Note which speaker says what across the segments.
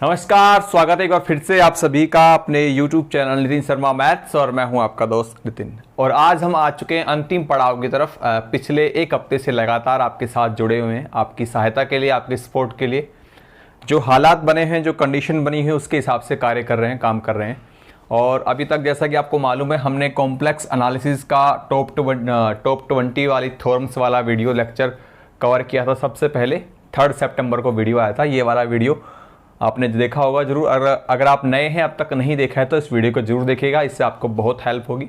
Speaker 1: नमस्कार, स्वागत है एक बार फिर से आप सभी का अपने YouTube channel Nitin Sharma maths. और मैं हूं आपका दोस्त नितिन। और आज हम आ चुके हैं अंतिम पड़ाव की तरफ। पिछले एक हफ्ते से लगातार आपके साथ जुड़े हुए हैं, आपकी सहायता के लिए, आपके सपोर्ट के लिए। जो हालात बने हैं, जो कंडीशन बनी है, उसके हिसाब से कार्य कर रहे हैं, काम कर रहे हैं। और अभी तक जैसा कि आपको मालूम है, हमने कॉम्प्लेक्स एनालिसिस का टॉप 20 वाली थ्योरम्स वाला वीडियो लेक्चर कवर किया था। सबसे पहले 3 सितंबर को वीडियो आया था। ये वाला वीडियो आपने देखा होगा जरूर। अगर आप नए हैं, अब तक नहीं देखा है, तो इस वीडियो को जरूर देखिएगा, इससे आपको बहुत हेल्प होगी।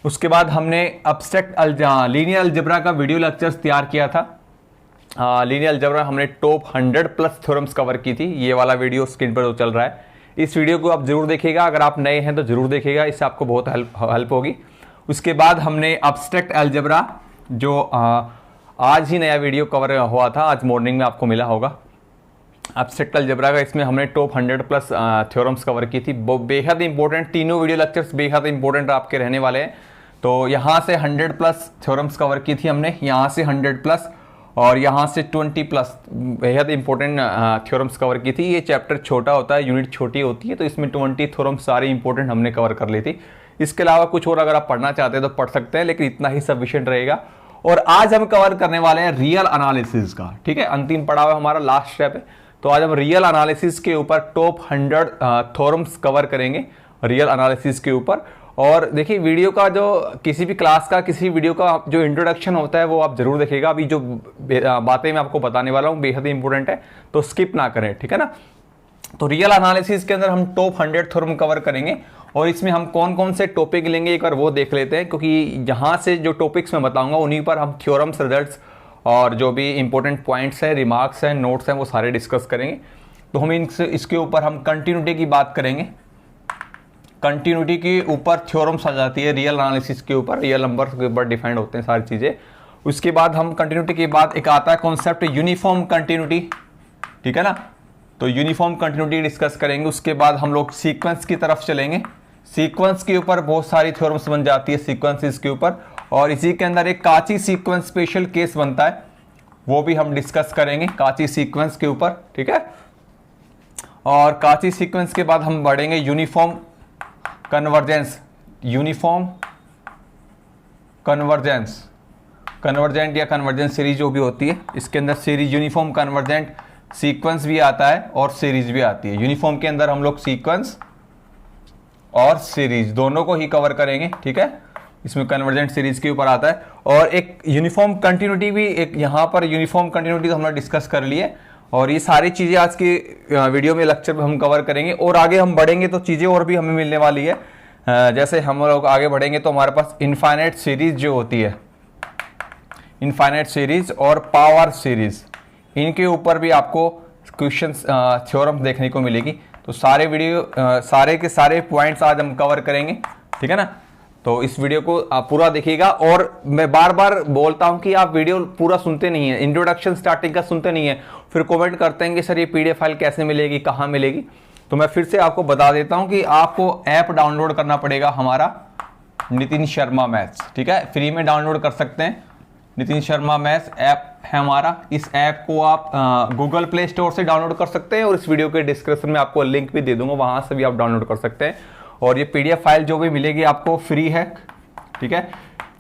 Speaker 1: उसके बाद हमने एब्स्ट्रैक्ट लीनियर अलजेब्रा का वीडियो लेक्चर्स तैयार किया था। लीनियर अलजेब्रा हमने टॉप 100+ थ्योरम्स कवर की थी। ये वाला वीडियो स्क्रीन पर जो चल रहा है, इस वीडियो को आप जरूर देखिएगा। अगर आप नए हैं तो जरूर देखिएगा, इससे आपको बहुत हेल्प होगी। उसके बाद हमने एब्स्ट्रैक्ट अलजेब्रा, जो आज ही नया वीडियो कवर हुआ था, आज मॉर्निंग में आपको मिला होगा। एब्स्ट्रैक्ट अलजेब्रा का इसमें हमने टॉप 100+ थ्योरम्स कवर की थी। बेहद इंपॉर्टेंट, तीनों वीडियो लेक्चर्स बेहद इंपॉर्टेंट आपके रहने वाले हैं। तो यहाँ से 100+ थ्योरम्स कवर की थी हमने, यहाँ से 100+ और यहाँ से 20+, बेहद इंपॉर्टेंट थ्योरम्स कवर की थी। ये चैप्टर छोटा होता है, यूनिट छोटी होती है, तो इसमें 20 थ्योरम्स सारी इंपॉर्टेंट हमने कवर कर ली थी। इसके अलावा कुछ और अगर आप पढ़ना चाहते हैं तो पढ़ सकते हैं, लेकिन इतना ही सफिशिएंट रहेगा। और आज हम कवर करने वाले हैं रियल एनालिसिस का। ठीक है, अंतिम पड़ाव है हमारा, लास्ट स्टेप है। तो आज हम रियल एनालिसिस के ऊपर टॉप 100 थ्योरम्स कवर करेंगे, रियल एनालिसिस के ऊपर। और देखिए, वीडियो का जो किसी भी क्लास का, किसी वीडियो का जो इंट्रोडक्शन होता है, वो आप जरूर देखिएगा। अभी जो बातें मैं आपको बताने वाला हूँ बेहद इंपॉर्टेंट है, तो स्किप ना करें, ठीक है ना। तो रियल एनालिसिस के अंदर हम टॉप 100 थ्योरम कवर करेंगे। और इसमें हम कौन कौन से टॉपिक लेंगे, एक बार वो देख लेते हैं, क्योंकि यहाँ से जो टॉपिक्स मैं बताऊंगा उन्हीं पर हम थ्योरम्स, रिजल्ट्स और जो भी इंपॉर्टेंट पॉइंट्स हैं, रिमार्क्स हैं, नोट्स हैं, वो सारे डिस्कस करेंगे। तो हम इसके ऊपर हम कंटिन्यूटी की बात करेंगे। कंटिन्यूटी के ऊपर थ्योरम्स आ जाती है रियल एनालिसिस के ऊपर, रियल नंबर्स के ऊपर डिफाइंड होते हैं सारी चीज़ें। उसके बाद हम कंटिन्यूटी के बाद एक आता है कॉन्सेप्ट यूनिफॉर्म कंटिन्यूटी, ठीक है ना। तो यूनिफॉर्म कंटिन्यूटी डिस्कस करेंगे। उसके बाद हम लोग सीक्वेंस की तरफ चलेंगे। सीक्वेंस के ऊपर बहुत सारी थ्योरम्स बन जाती है सीक्वेंसेस के ऊपर, और इसी के अंदर एक काची सीक्वेंस स्पेशल केस बनता है, वो भी हम डिस्कस करेंगे काची सीक्वेंस के ऊपर, ठीक है। और काची सीक्वेंस के बाद हम बढ़ेंगे uniform convergence, uniform convergence, convergent या कन्वर्जेंस सीरीज जो भी होती है, इसके अंदर सीरीज यूनिफॉर्म कन्वर्जेंट सीक्वेंस भी आता है और सीरीज भी आती है। यूनिफॉर्म के अंदर हम लोग सीक्वेंस और सीरीज दोनों को ही कवर करेंगे, ठीक है। इसमें कन्वर्जेंट सीरीज के ऊपर आता है। और एक यूनिफॉर्म कंटिन्यूटी भी, एक यहाँ पर यूनिफॉर्म कंटिन्यूटी तो हमने डिस्कस कर लिए। और ये सारी चीज़ें आज की वीडियो में, लेक्चर में हम कवर करेंगे। और आगे हम बढ़ेंगे तो चीज़ें और भी हमें मिलने वाली है। जैसे हम लोग आगे बढ़ेंगे तो हमारे पास इनफाइनाइट सीरीज जो होती है, इनफाइनाइट सीरीज और पावर सीरीज, इनके ऊपर भी आपको क्वेश्चन थ्योरम देखने को मिलेगी। तो सारे वीडियो, सारे के सारे पॉइंट्स आज हम कवर करेंगे, ठीक है ना। तो इस वीडियो को आप पूरा देखिएगा। और मैं बार बार बोलता हूं कि आप वीडियो पूरा सुनते नहीं है, इंट्रोडक्शन स्टार्टिंग का सुनते नहीं है, फिर कमेंट करते हैं कि सर ये PDF फाइल कैसे मिलेगी, कहाँ मिलेगी। तो मैं फिर से आपको बता देता हूं कि आपको ऐप डाउनलोड करना पड़ेगा हमारा, नितिन शर्मा मैथ्स, ठीक है। फ्री में डाउनलोड कर सकते हैं, नितिन शर्मा मैथ्स ऐप है हमारा। इस ऐप को आप गूगल प्ले स्टोर से डाउनलोड कर सकते हैं, और इस वीडियो के डिस्क्रिप्शन में आपको लिंक भी दे दूंगा, वहां से भी आप डाउनलोड कर सकते हैं। और ये PDF फाइल जो भी मिलेगी आपको फ्री है, ठीक है।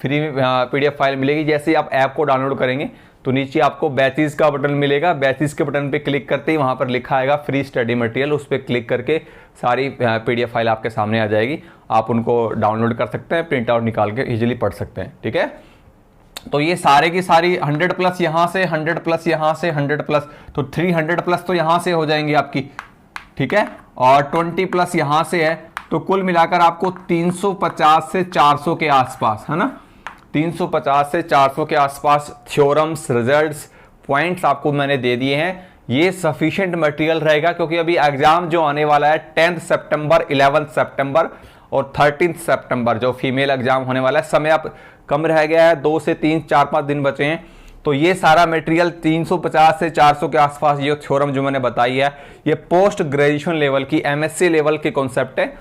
Speaker 1: फ्री में PDF फाइल मिलेगी। जैसे ही आप ऐप को डाउनलोड करेंगे तो नीचे आपको बैचेस का बटन मिलेगा। बैचेस के बटन पे क्लिक करते ही वहाँ पर लिखा आएगा फ्री स्टडी मटेरियल, उस पर क्लिक करके सारी PDF फाइल आपके सामने आ जाएगी। आप उनको डाउनलोड कर सकते हैं, प्रिंट आउट निकाल के इजीली पढ़ सकते हैं, ठीक है। तो ये सारे की सारी 100+ यहाँ से, 100+ यहाँ से, 100+, तो 300+ तो यहाँ से हो जाएंगी आपकी, ठीक है। और 20+ यहाँ से है, तो कुल मिलाकर आपको 350 से 400 के आसपास, है ना, 350 से 400 के आसपास थ्योरम्स, रिजल्ट्स, पॉइंट्स आपको मैंने दे दिए हैं। ये सफिशिएंट मटेरियल रहेगा, क्योंकि अभी एग्जाम जो आने वाला है 10 सितंबर, 11 सितंबर और 13 सितंबर, जो फीमेल एग्जाम होने वाला है, समय अब कम रह गया है, 2 से 3, 4-5 दिन बचे हैं। तो ये सारा मटेरियल 350 से 400 के आसपास ये थ्योरम जो मैंने बताई है, ये पोस्ट ग्रेजुएशन लेवल की, MSc लेवल के कॉन्सेप्ट है।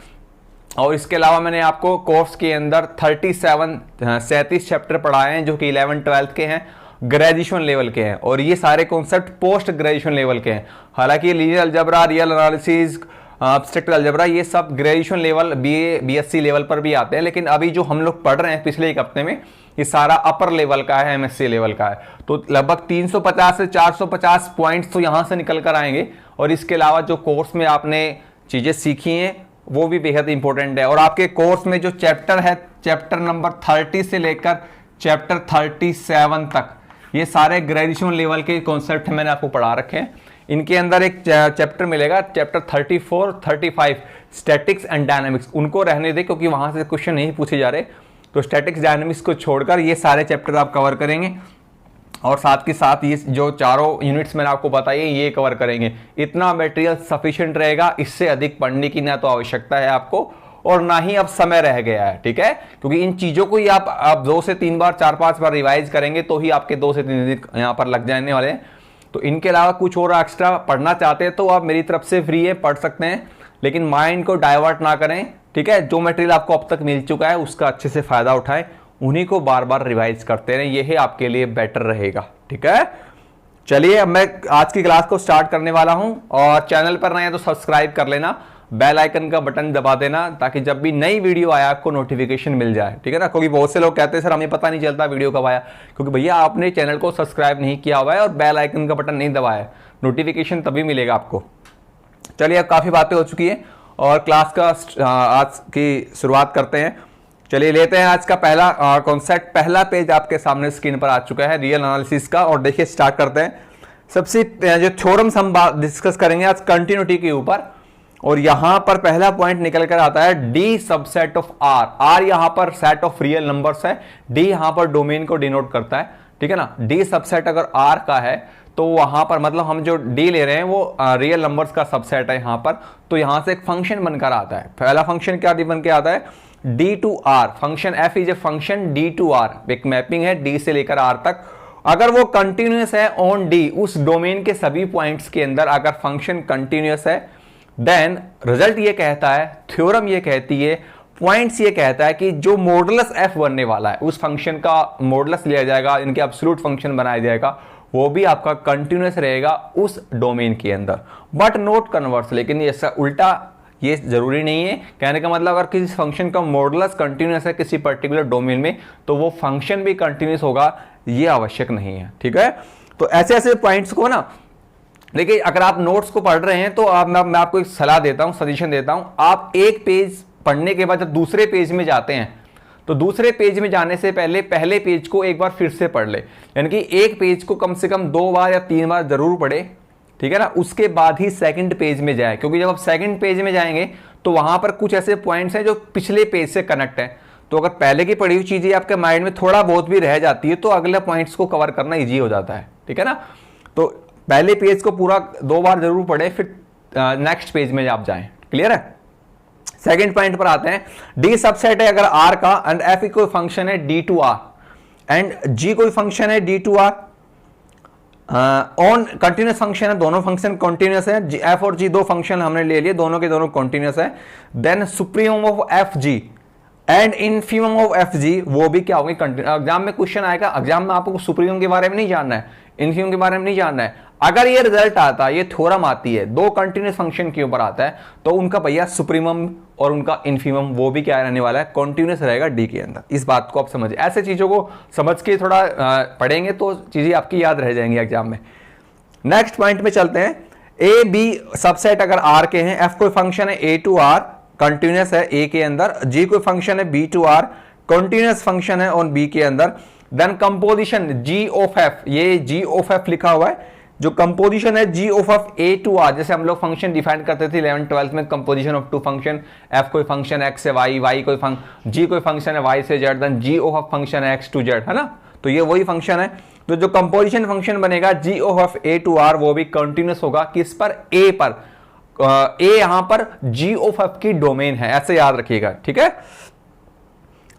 Speaker 1: और इसके अलावा मैंने आपको कोर्स के अंदर 37 चैप्टर पढ़ाए हैं, जो कि 11th 12th के हैं, ग्रेजुएशन लेवल के हैं और ये सारे कॉन्सेप्ट पोस्ट ग्रेजुएशन लेवल के हैं। हालांकि linear algebra, real analysis, abstract algebra ये सब graduation level, BA BSc level पर भी आते हैं, लेकिन अभी जो हम लोग पढ़ रहे हैं पिछले एक हफ्ते में ये सारा अपर लेवल का है, एमएससी लेवल का है। तो लगभग 350 से 450 पॉइंट्स तो यहां से निकल कर आएंगे और इसके अलावा जो कोर्स में आपने चीजें सीखी हैं वो भी बेहद इंपॉर्टेंट है। और आपके कोर्स में जो चैप्टर है, चैप्टर नंबर 30 से लेकर चैप्टर 37 तक, ये सारे ग्रेजुएशन लेवल के कॉन्सेप्ट मैंने आपको पढ़ा रखे हैं। इनके अंदर एक चैप्टर मिलेगा, चैप्टर 34, 35 स्टैटिक्स एंड डायनामिक्स, उनको रहने दे क्योंकि वहां से क्वेश्चन नहीं पूछे जा रहे। तो स्टैटिक्स डायनामिक्स को छोड़कर ये सारे चैप्टर आप कवर करेंगे और साथ के साथ ये जो चारों यूनिट्स मैंने आपको बताई ये कवर करेंगे। इतना मटेरियल सफिशिएंट रहेगा, इससे अधिक पढ़ने की ना तो आवश्यकता है आपको और ना ही अब समय रह गया है, ठीक है। क्योंकि इन चीजों को ही आप 2 से 3 बार, 4-5 बार रिवाइज करेंगे तो ही आपके 2 से 3 दिन यहाँ पर लग जाने वाले हैं। तो इनके अलावा कुछ और एक्स्ट्रा पढ़ना चाहते हैं तो आप मेरी तरफ से फ्री है, पढ़ सकते हैं, लेकिन माइंड को डाइवर्ट ना करें, ठीक है। जो मटेरियल आपको अब तक मिल चुका है उसका अच्छे से फायदा उठाएं, उन्हीं को बार बार रिवाइज करते रहें, यही आपके लिए बेटर रहेगा, ठीक है। चलिए अब मैं आज की क्लास को स्टार्ट करने वाला हूं और चैनल पर नए हैं तो सब्सक्राइब कर लेना, बेल आइकन का बटन दबा देना ताकि जब भी नई वीडियो आए आपको नोटिफिकेशन मिल जाए, ठीक है ना। क्योंकि बहुत से लोग कहते हैं सर हमें पता नहीं चलता वीडियो कब आया, क्योंकि भैया आपने चैनल को सब्सक्राइब नहीं किया हुआ है और बेल आइकन का बटन नहीं दबाया, नोटिफिकेशन तभी मिलेगा आपको। चलिए अब काफी बातें हो चुकी है और क्लास का आज की शुरुआत करते हैं। चलिए लेते हैं आज का पहला कॉन्सेप्ट। पहला पेज आपके सामने स्क्रीन पर आ चुका है रियल एनालिसिस का, और देखिए स्टार्ट करते हैं। सबसे जो थ्योरम्स हम डिस्कस करेंगे आज कंटिन्यूटी के ऊपर, और यहां पर पहला पॉइंट निकल कर आता है D subset of R. R यहां पर सेट ऑफ रियल नंबर्स है, डी यहां पर डोमेन को डिनोट करता है, ठीक है ना। डी सबसेट अगर आर का है तो वहां पर मतलब हम जो डी ले रहे हैं वो रियल नंबर्स का सबसेट है यहां पर। तो यहां से एक फंक्शन बनकर आता है। पहला फंक्शन क्या बन के आता है, D to R function. F is a function D to R, एक मैपिंग है डी से लेकर आर तक। अगर वो कंटिन्यूअस है ऑन डी, उस डोमेन के सभी पॉइंट्स के अंदर अगर फंक्शन कंटिन्यूअस है, देन रिजल्ट ये कहता है, थ्योरम ये कहती है, पॉइंट्स ये कहता है कि जो मॉडुलस एफ बनने वाला है उस फंक्शन का मॉडुलस लिया जाएगा, इनके एब्सोल्यूट फंक्शन बनाया जाएगा, वो भी आपका कंटिन्यूअस रहेगा उस डोमेन के अंदर, बट नॉट कन्वर्स। लेकिन ऐसा उल्टा ये जरूरी नहीं है। कहने का मतलब अगर किसी फंक्शन का मॉडुलस कंटिन्यूअस है किसी पर्टिकुलर डोमेन में तो वो फंक्शन भी कंटिन्यूअस होगा, ये आवश्यक नहीं है, ठीक है। तो ऐसे ऐसे पॉइंट्स को ना, देखिए अगर आप नोट्स को पढ़ रहे हैं तो मैं आपको एक सलाह देता हूं, सजेशन देता हूं, आप एक पेज पढ़ने के बाद जब दूसरे पेज में जाते हैं तो दूसरे पेज में जाने से पहले पहले पेज को एक बार फिर से पढ़ ले। यानी कि एक पेज को कम से कम 2 बार या 3 बार जरूर पढ़े, ठीक है ना। उसके बाद ही सेकंड पेज में जाए, क्योंकि जब आप सेकंड पेज में जाएंगे तो वहां पर कुछ ऐसे पॉइंट्स हैं जो पिछले पेज से कनेक्ट है। तो अगर पहले की पढ़ी हुई चीजें आपके माइंड में थोड़ा बहुत भी रह जाती है तो अगले पॉइंट्स को कवर करना ईजी हो जाता है, ठीक है ना। तो पहले पेज को पूरा 2 बार जरूर पढ़े, फिर नेक्स्ट पेज में आप जाएं, क्लियर है। सेकंड पॉइंट पर आते हैं, डी सबसेट है अगर आर का एंड एफ कोई फंक्शन है D to R and g कोई फंक्शन है D to R, on continuous function है, दोनों फंक्शन कंटिन्यूस है, एफ और जी 2 फंक्शन हमने ले लिए, दोनों के दोनों कंटिन्यूस है। Then supremum of f g and infimum of f g, वो भी क्या होगी कंटिन्यूस। एग्जाम में क्वेश्चन आएगा, एग्जाम में आपको सुप्रीमम के बारे में नहीं जानना है, इनफीमम के बारे में नहीं जानना है। अगर ये रिजल्ट आता है, ये थ्योरम आती है 2 कंटिन्यूस फंक्शन के ऊपर आता है, तो उनका भैया सुप्रीमम और उनका इनफीमम वो भी क्या रहने वाला है, कंटिन्यूस रहेगा डी के अंदर। इस बात को आप समझिए, ऐसे चीजों को समझ के थोड़ा पढ़ेंगे तो चीजें आपकी याद रह जाएंगी एग्जाम में। नेक्स्ट पॉइंट में चलते हैं, ए बी सबसेट अगर आर के हैं, एफ कोई फंक्शन है ए टू आर कंटिन्यूस है ए के अंदर, जी कोई फंक्शन है B to R continuous function है ऑन बी के अंदर, then composition ji of F, ये जी ऑफ एफ लिखा हुआ है, जो कंपोजिशन है G of F A to R, जैसे हम लोग फंक्शन डिफाइन करते थे 11th-12th में, कंपोजिशन ऑफ 2 फंक्शन, एफ कोई फंक्शन एक्स से वाई, वाई कोई फंक्शन, जी कोई फंक्शन है वाई से Z, then G of F function है एक्स टू जेड, है ना। तो ये वही फंक्शन है। तो जो कंपोजिशन फंक्शन बनेगा g of F A to R वो भी कंटिन्यूस होगा, किस पर, ए पर। ए यहां पर जी ऑफ एफ की डोमेन है, ऐसे याद रखिएगा, ठीक है।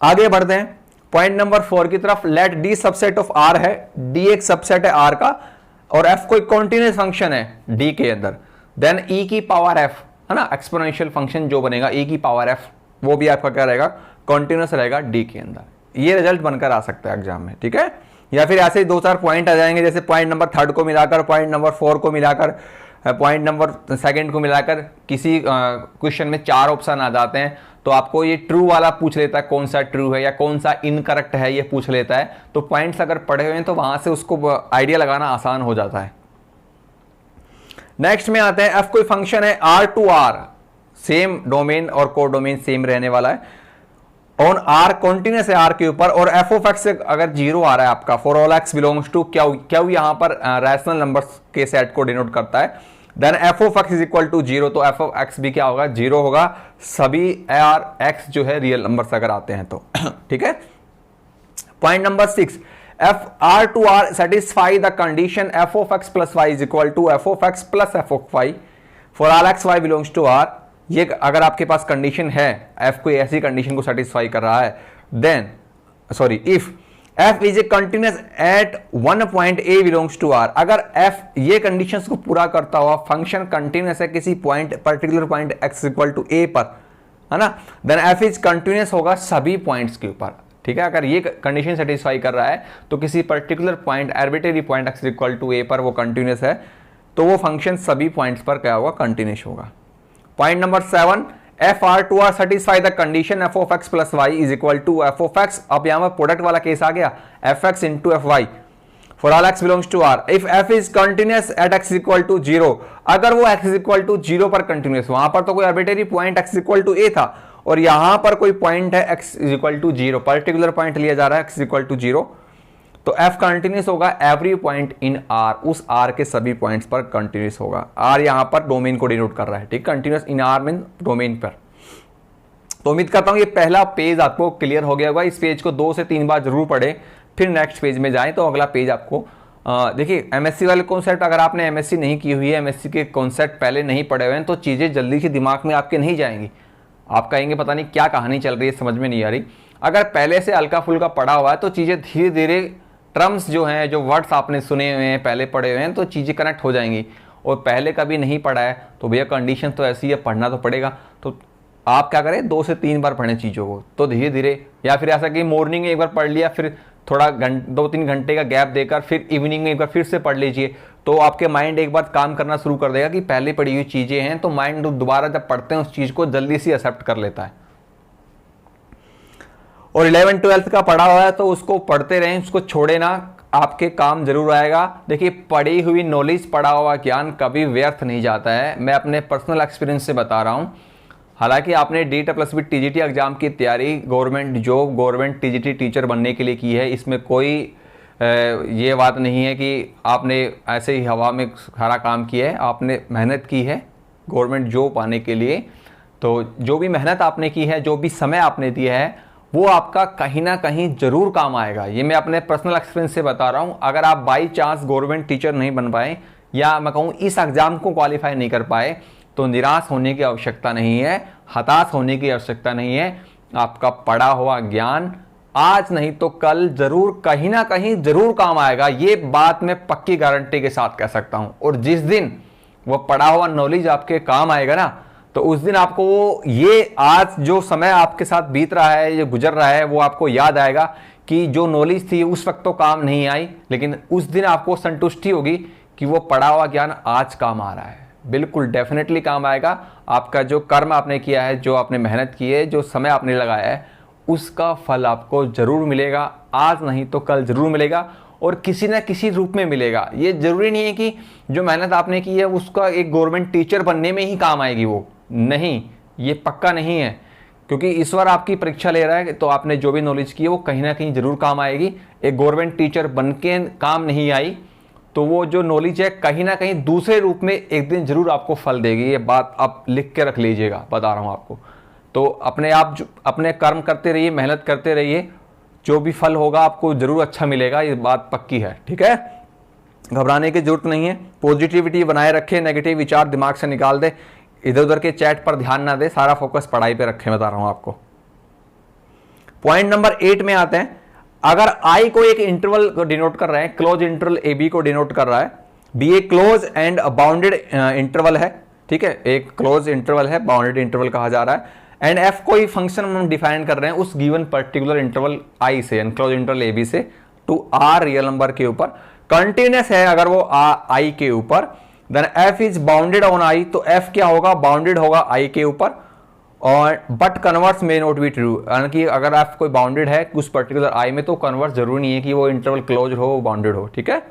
Speaker 1: आगे बढ़ते हैं पॉइंट नंबर 4 की तरफ। Let D subset of R है, डी एक सबसेट है आर का और एफ कोई कंटीन्यूअस फंक्शन है डी के अंदर, देन ई की पावर एफ, है ना, एक्सपोनेंशियल फंक्शन जो बनेगा ई की पावर एफ, वो भी आपका क्या रहेगा, कंटीन्यूअस रहेगा डी के अंदर। ये रिजल्ट बनकर आ सकता है एग्जाम में, ठीक है। या फिर ऐसे ही 2-4 पॉइंट आ जाएंगे, जैसे पॉइंट नंबर 3 को मिलाकर, पॉइंट नंबर 4 को मिलाकर, पॉइंट नंबर 2 को मिलाकर किसी क्वेश्चन में 4 ऑप्शन आ जाते हैं, तो आपको ये ट्रू वाला पूछ लेता है कौन सा ट्रू है या कौन सा इनकरेक्ट है, ये पूछ लेता है। तो पॉइंट्स अगर पढ़े हुए हैं तो वहां से उसको आइडिया लगाना आसान हो जाता है। नेक्स्ट में आते हैं, एफ कोई फंक्शन है R to R, same domain और को डोमेन सेम रहने वाला है, ऑन R कॉन्टिन्यूस है R के ऊपर, और एफ ऑफ एक्स अगर 0 आ रहा है आपका, for all x belongs to Q यहां पर रैशनल नंबर्स के सेट को डिनोट करता है, then f of x is equal to 0, तो एफ ऑफ एक्स भी क्या होगा, 0 होगा, सभी आर एक्स जो है रियल नंबर्स अगर आते हैं तो। ठीक है। Point number 6, f R to R satisfy the condition f of x plus y is equal to f of x plus f of y for all x y belongs to R. ये अगर आपके पास condition है, f कोई ऐसी condition को satisfy कर रहा है, then if f is a continuous at one point a belongs to r, अगर f ये कंडीशंस को पूरा करता हुआ फंक्शन कंटिन्यूस है किसी point, particular point x equal to a पर, है ना, देन f इज कंटिन्यूस होगा सभी पॉइंट्स के ऊपर। ठीक है। अगर ये कंडीशन सेटिस्फाई कर रहा है तो किसी particular point, arbitrary point x equal to a पर वो कंटिन्यूस है, तो वो फंक्शन सभी पॉइंट्स पर क्या होगा, कंटिन्यूस होगा। Point number 7, f R to R satisfy the condition f of x plus y is equal to f of x, अब यहां पर प्रोडक्ट वाला केस आ गया, f x into f y for all x belongs to R, if f is continuous at x equal to 0, अगर वो x equal to 0 पर continuous, वहां पर तो कोई arbitrary point x equal to a था, और यहां पर कोई पॉइंट है x equal to 0, particular point लिया जा रहा है एक्स इक्वल टू 0, तो एफ कंटिन्यूस होगा एवरी पॉइंट इन आर, उस आर के सभी पॉइंट्स पर कंटिन्यूस होगा। आर यहां पर डोमेन को डिनोट कर रहा है। ठीक, continuous in are mean domain पर। तो उम्मीद करता हूं ये पहला पेज आपको क्लियर हो गया होगा। इस पेज को 2 से 3 बार जरूर पढ़ें, फिर नेक्स्ट पेज में जाएं तो अगला पेज आपको देखिए, एमएससी वाले कॉन्सेप्ट अगर आपने एमएससी नहीं की हुई है, एमएससी के कॉन्सेप्ट पहले नहीं पढ़े हुए हैं, तो चीज़ें जल्दी से दिमाग में आपके नहीं जाएंगी। आप कहेंगे पता नहीं क्या कहानी चल रही है, समझ में नहीं आ रही। अगर पहले से हल्का फुल्का पढ़ा हुआ है तो चीज़ें धीरे धीरे, टर्म्स जो हैं, जो वर्ड्स आपने सुने हुए हैं, पहले पढ़े हुए हैं, तो चीज़ें कनेक्ट हो जाएंगी। और पहले कभी नहीं पढ़ा है तो भैया कंडीशन तो ऐसी है, पढ़ना तो पड़ेगा। तो आप क्या करें, 2 से 3 बार पढ़ें चीज़ों को, तो धीरे धीरे, या फिर ऐसा कि मॉर्निंग में एक बार पढ़ लिया, फिर थोड़ा 2-3 घंटे का गैप देकर फिर इवनिंग में एक बार फिर से पढ़ लीजिए, तो आपके माइंड एक बार काम करना शुरू कर देगा कि पहले पढ़ी हुई चीज़ें हैं, तो माइंड दोबारा जब पढ़ते हैं उस चीज़ को जल्दी से एक्सेप्ट कर लेता है। और 11th-12th का पढ़ा हुआ है तो उसको पढ़ते रहें, उसको छोड़े ना, आपके काम जरूर आएगा। देखिए, पढ़ी हुई नॉलेज, पढ़ा हुआ ज्ञान कभी व्यर्थ नहीं जाता है। मैं अपने पर्सनल एक्सपीरियंस से बता रहा हूँ। हालांकि आपने DEET+B TGT एग्जाम की तैयारी government job, government TGT teacher बनने के लिए की है, इसमें कोई ये बात नहीं है कि आपने ऐसे ही हवा में सारा काम किया है। आपने मेहनत की है गवर्नमेंट जॉब पाने के लिए, तो जो भी मेहनत आपने की है, जो भी समय आपने दिया है, वो आपका कहीं ना कहीं जरूर काम आएगा। ये मैं अपने पर्सनल एक्सपीरियंस से बता रहा हूँ। अगर आप बाई चांस गवर्नमेंट टीचर नहीं बन पाए, या मैं कहूँ इस एग्जाम को क्वालिफाई नहीं कर पाए, तो निराश होने की आवश्यकता नहीं है, हताश होने की आवश्यकता नहीं है। आपका पढ़ा हुआ ज्ञान आज नहीं तो कल जरूर कहीं ना कहीं जरूर काम आएगा। ये बात मैं पक्की गारंटी के साथ कह सकता हूं। और जिस दिन वो पढ़ा हुआ नॉलेज आपके काम आएगा ना, तो उस दिन आपको वो, ये आज जो समय आपके साथ बीत रहा है, जो गुजर रहा है, वो आपको याद आएगा कि जो नॉलेज थी उस वक्त तो काम नहीं आई, लेकिन उस दिन आपको संतुष्टि होगी कि वो पढ़ा हुआ ज्ञान आज काम आ रहा है। बिल्कुल डेफिनेटली काम आएगा। आपका जो कर्म आपने किया है, जो आपने मेहनत की है, जो समय आपने लगाया है, उसका फल आपको जरूर मिलेगा। आज नहीं तो कल जरूर मिलेगा, और किसी न किसी रूप में मिलेगा। ये जरूरी नहीं है कि जो मेहनत आपने की है उसका एक गवर्नमेंट टीचर बनने में ही काम आएगी, वो नहीं, ये पक्का नहीं है। क्योंकि ईश्वर आपकी परीक्षा ले रहा है, तो आपने जो भी नॉलेज की है वो कहीं ना कहीं जरूर काम आएगी। एक गवर्नमेंट टीचर बन के काम नहीं आई, तो वो जो नॉलेज है कहीं ना कहीं दूसरे रूप में एक दिन जरूर आपको फल देगी। ये बात आप लिख के रख लीजिएगा, बता रहा हूँ आपको। तो अपने कर्म करते रहिए, मेहनत करते रहिए, जो भी फल होगा आपको जरूर अच्छा मिलेगा, ये बात पक्की है। ठीक है, घबराने की जरूरत नहीं है। पॉजिटिविटी बनाए रखें, नेगेटिव विचार दिमाग से निकाल दे, इधर उधर के चैट पर ध्यान ना दे, सारा फोकस पढ़ाई पे रखें, बता रहा हूं आपको। पॉइंट नंबर 8 में आते हैं। अगर आई को एक इंटरवल को डिनोट कर रहे हैं, क्लोज इंटरवल ए बी को डिनोट कर रहा है, be a close and bounded interval है, ठीक है, एक क्लोज इंटरवल है, बाउंडेड इंटरवल कहा जा रहा है, एंड एफ कोई फंक्शन हम डिफाइन कर रहे हैं उस गिवन पर्टिकुलर इंटरवल आई से, and close interval a b से, टू आर रियल नंबर के ऊपर, कंटिन्यूस है अगर वो आई के ऊपर, then f is bounded on I, तो एफ क्या होगा, बाउंडेड होगा आई के ऊपर, और बट कन्वर्स में नॉट बी ट्रू, यानी कि अगर एफ कोई बाउंडेड है उस पर्टिकुलर आई में तो कन्वर्स जरूरी नहीं है कि वो इंटरवल क्लोज हो, वो बाउंडेड हो, ठीक है।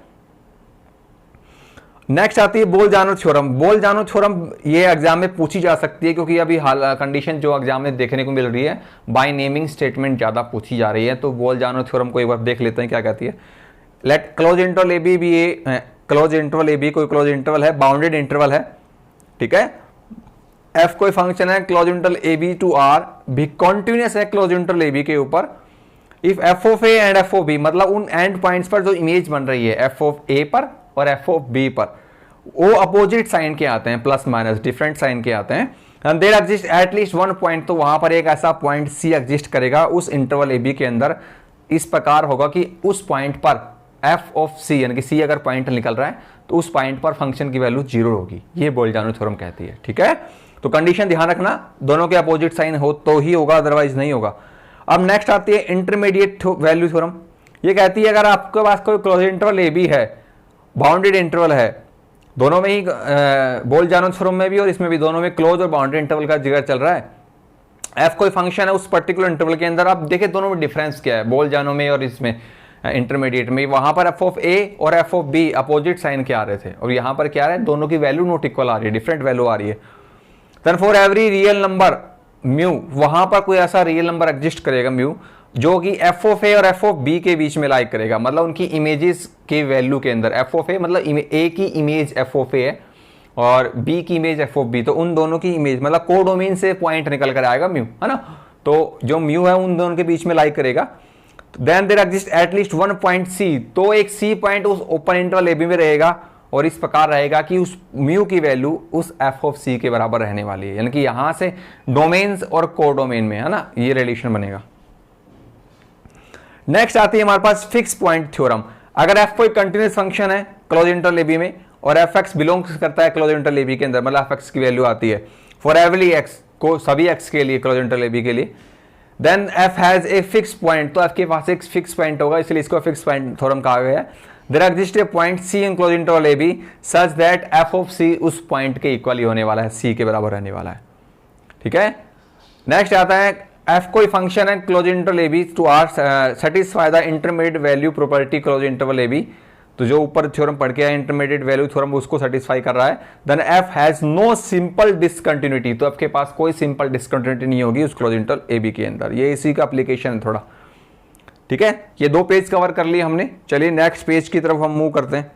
Speaker 1: नेक्स्ट आती है बोल-जानो थ्योरम। बोल-जानो थ्योरम ये एग्जाम में पूछी जा सकती है, क्योंकि अभी हाल कंडीशन जो एग्जाम में देखने को मिल रही है बाय नेमिंग स्टेटमेंट ज्यादा पूछी जा रही है, तो बोल-जानो थ्योरम को एक बार देख लेते हैं क्या कहती है। Let close interval a b be a, close interval a b कोई क्लोज इंटरवल है, बाउंडेड इंटरवल है, ठीक है। एफ कोई फंक्शन है close interval a b to R भी कॉन्टिन्यूस है क्लोज इंटरवल ए बी के ऊपर। If f of a and f of b, मतलब उन एंड पॉइंट्स पर जो इमेज बन रही है एफ ऑफ ए पर और एफ ऑफ बी पर, वो अपोजिट साइन के आते हैं, प्लस माइनस डिफरेंट साइन के आते हैं, and there exist at least one point, तो वहां पर एक ऐसा पॉइंट सी एग्जिस्ट करेगा उस इंटरवल ए बी के अंदर, इस प्रकार होगा कि उस पॉइंट पर एफ ऑफ सी, यानी कि सी अगर पॉइंट निकल रहा है तो उस पॉइंट पर फंक्शन की वैल्यू 0 होगी, ये बोल-जानो थ्योरम कहती है, ठीक है। तो कंडीशन ध्यान रखना, दोनों के अपोजिट साइन हो तो ही होगा, अदरवाइज नहीं होगा। अब नेक्स्ट आती है इंटरमीडिएट वैल्यू थ्योरम। ये कहती है अगर आपके पास कोई क्लोज इंटरवल ए बी है, बाउंडेड इंटरवल है, दोनों में ही बोल-जानो थ्योरम में भी और इसमें भी, दोनों में क्लोज और बाउंडेड इंटरवल का जिक्र चल रहा है। एफ कोई फंक्शन है उस पर्टिकुलर इंटरवल के अंदर, आप देखें दोनों में डिफरेंस क्या है, बोल-जानो में और इसमें इंटरमीडिएट में, वहां पर एफ ऑफ ए और f of b opposite sign के आ रहे थे, और यहां पर क्या है, दोनों की वैल्यू नॉट इक्वल आ रही है, डिफरेंट वैल्यू आ रही है। Then for every real number mu, वहां पर कोई ऐसा रियल नंबर एग्जिस्ट करेगा म्यू जो कि एफ ऑफ ए और एफ ऑफ बी के बीच में लाइक करेगा, मतलब उनकी इमेजेस के वैल्यू के अंदर, एफ ऑफ ए मतलब ए की इमेज एफ ऑफ ए है और बी की इमेज एफ ऑफ बी, तो उन दोनों की इमेज मतलब कोडोमेन से पॉइंट निकल कर आएगा म्यू, है ना, तो जो म्यू है उन दोनों के बीच में लाइक करेगा। Then there exist at least one point c, तो एक सी पॉइंट उस ओपन इंटरवल ए बी में रहेगा और इस प्रकार रहेगा कि उस म्यू की वैल्यू उस एफ ऑफ सी के बराबर रहने वाली है, यानी कि यहां से डोमेन्स और कोडोमेन में, है ना, ये रिलेशन बनेगा। नेक्स्ट आती है हमारे पास फिक्स पॉइंट थ्योरम। अगर एफ कोई कंटिन्यूस फंक्शन है क्लोज इंटरवल ए बी में और एफ एक्स बिलोंग्स करता है क्लोज इंटरवल ए बी के अंदर, मतलब एफ एक्स की वैल्यू आती है फॉर एवरी एक्स, को सभी एक्स के लिए क्लोज इंटरवल ए बी के लिए, then f has a fix point, तो एफ के पास एक फिक्स पॉइंट होगा, इसलिए इसको फिक्स पॉइंट थ्योरम कहा गया है। There exist a point c in close interval a b such that f of c उस पॉइंट के इक्वल ही होने वाला है, सी के बराबर रहने वाला है, ठीक है। नेक्स्ट आता है एफ कोई फंक्शन है close interval a b to R satisfy the intermediate value property close interval a b, तो जो ऊपर थ्योरम पढ़ के आया इंटरमीडिएट वैल्यू थ्योरम उसको सेटिस्फाई कर रहा है। Then f has no simple discontinuity, तो एफ के पास कोई सिंपल डिसकंटिन्यूटी नहीं होगी उस क्लोज इंटरवल ए बी के अंदर, ये इसी का एप्लीकेशन है थोड़ा, ठीक है। ये 2 पेज कवर कर लिए हमने, चलिए नेक्स्ट पेज की तरफ हम मूव करते हैं।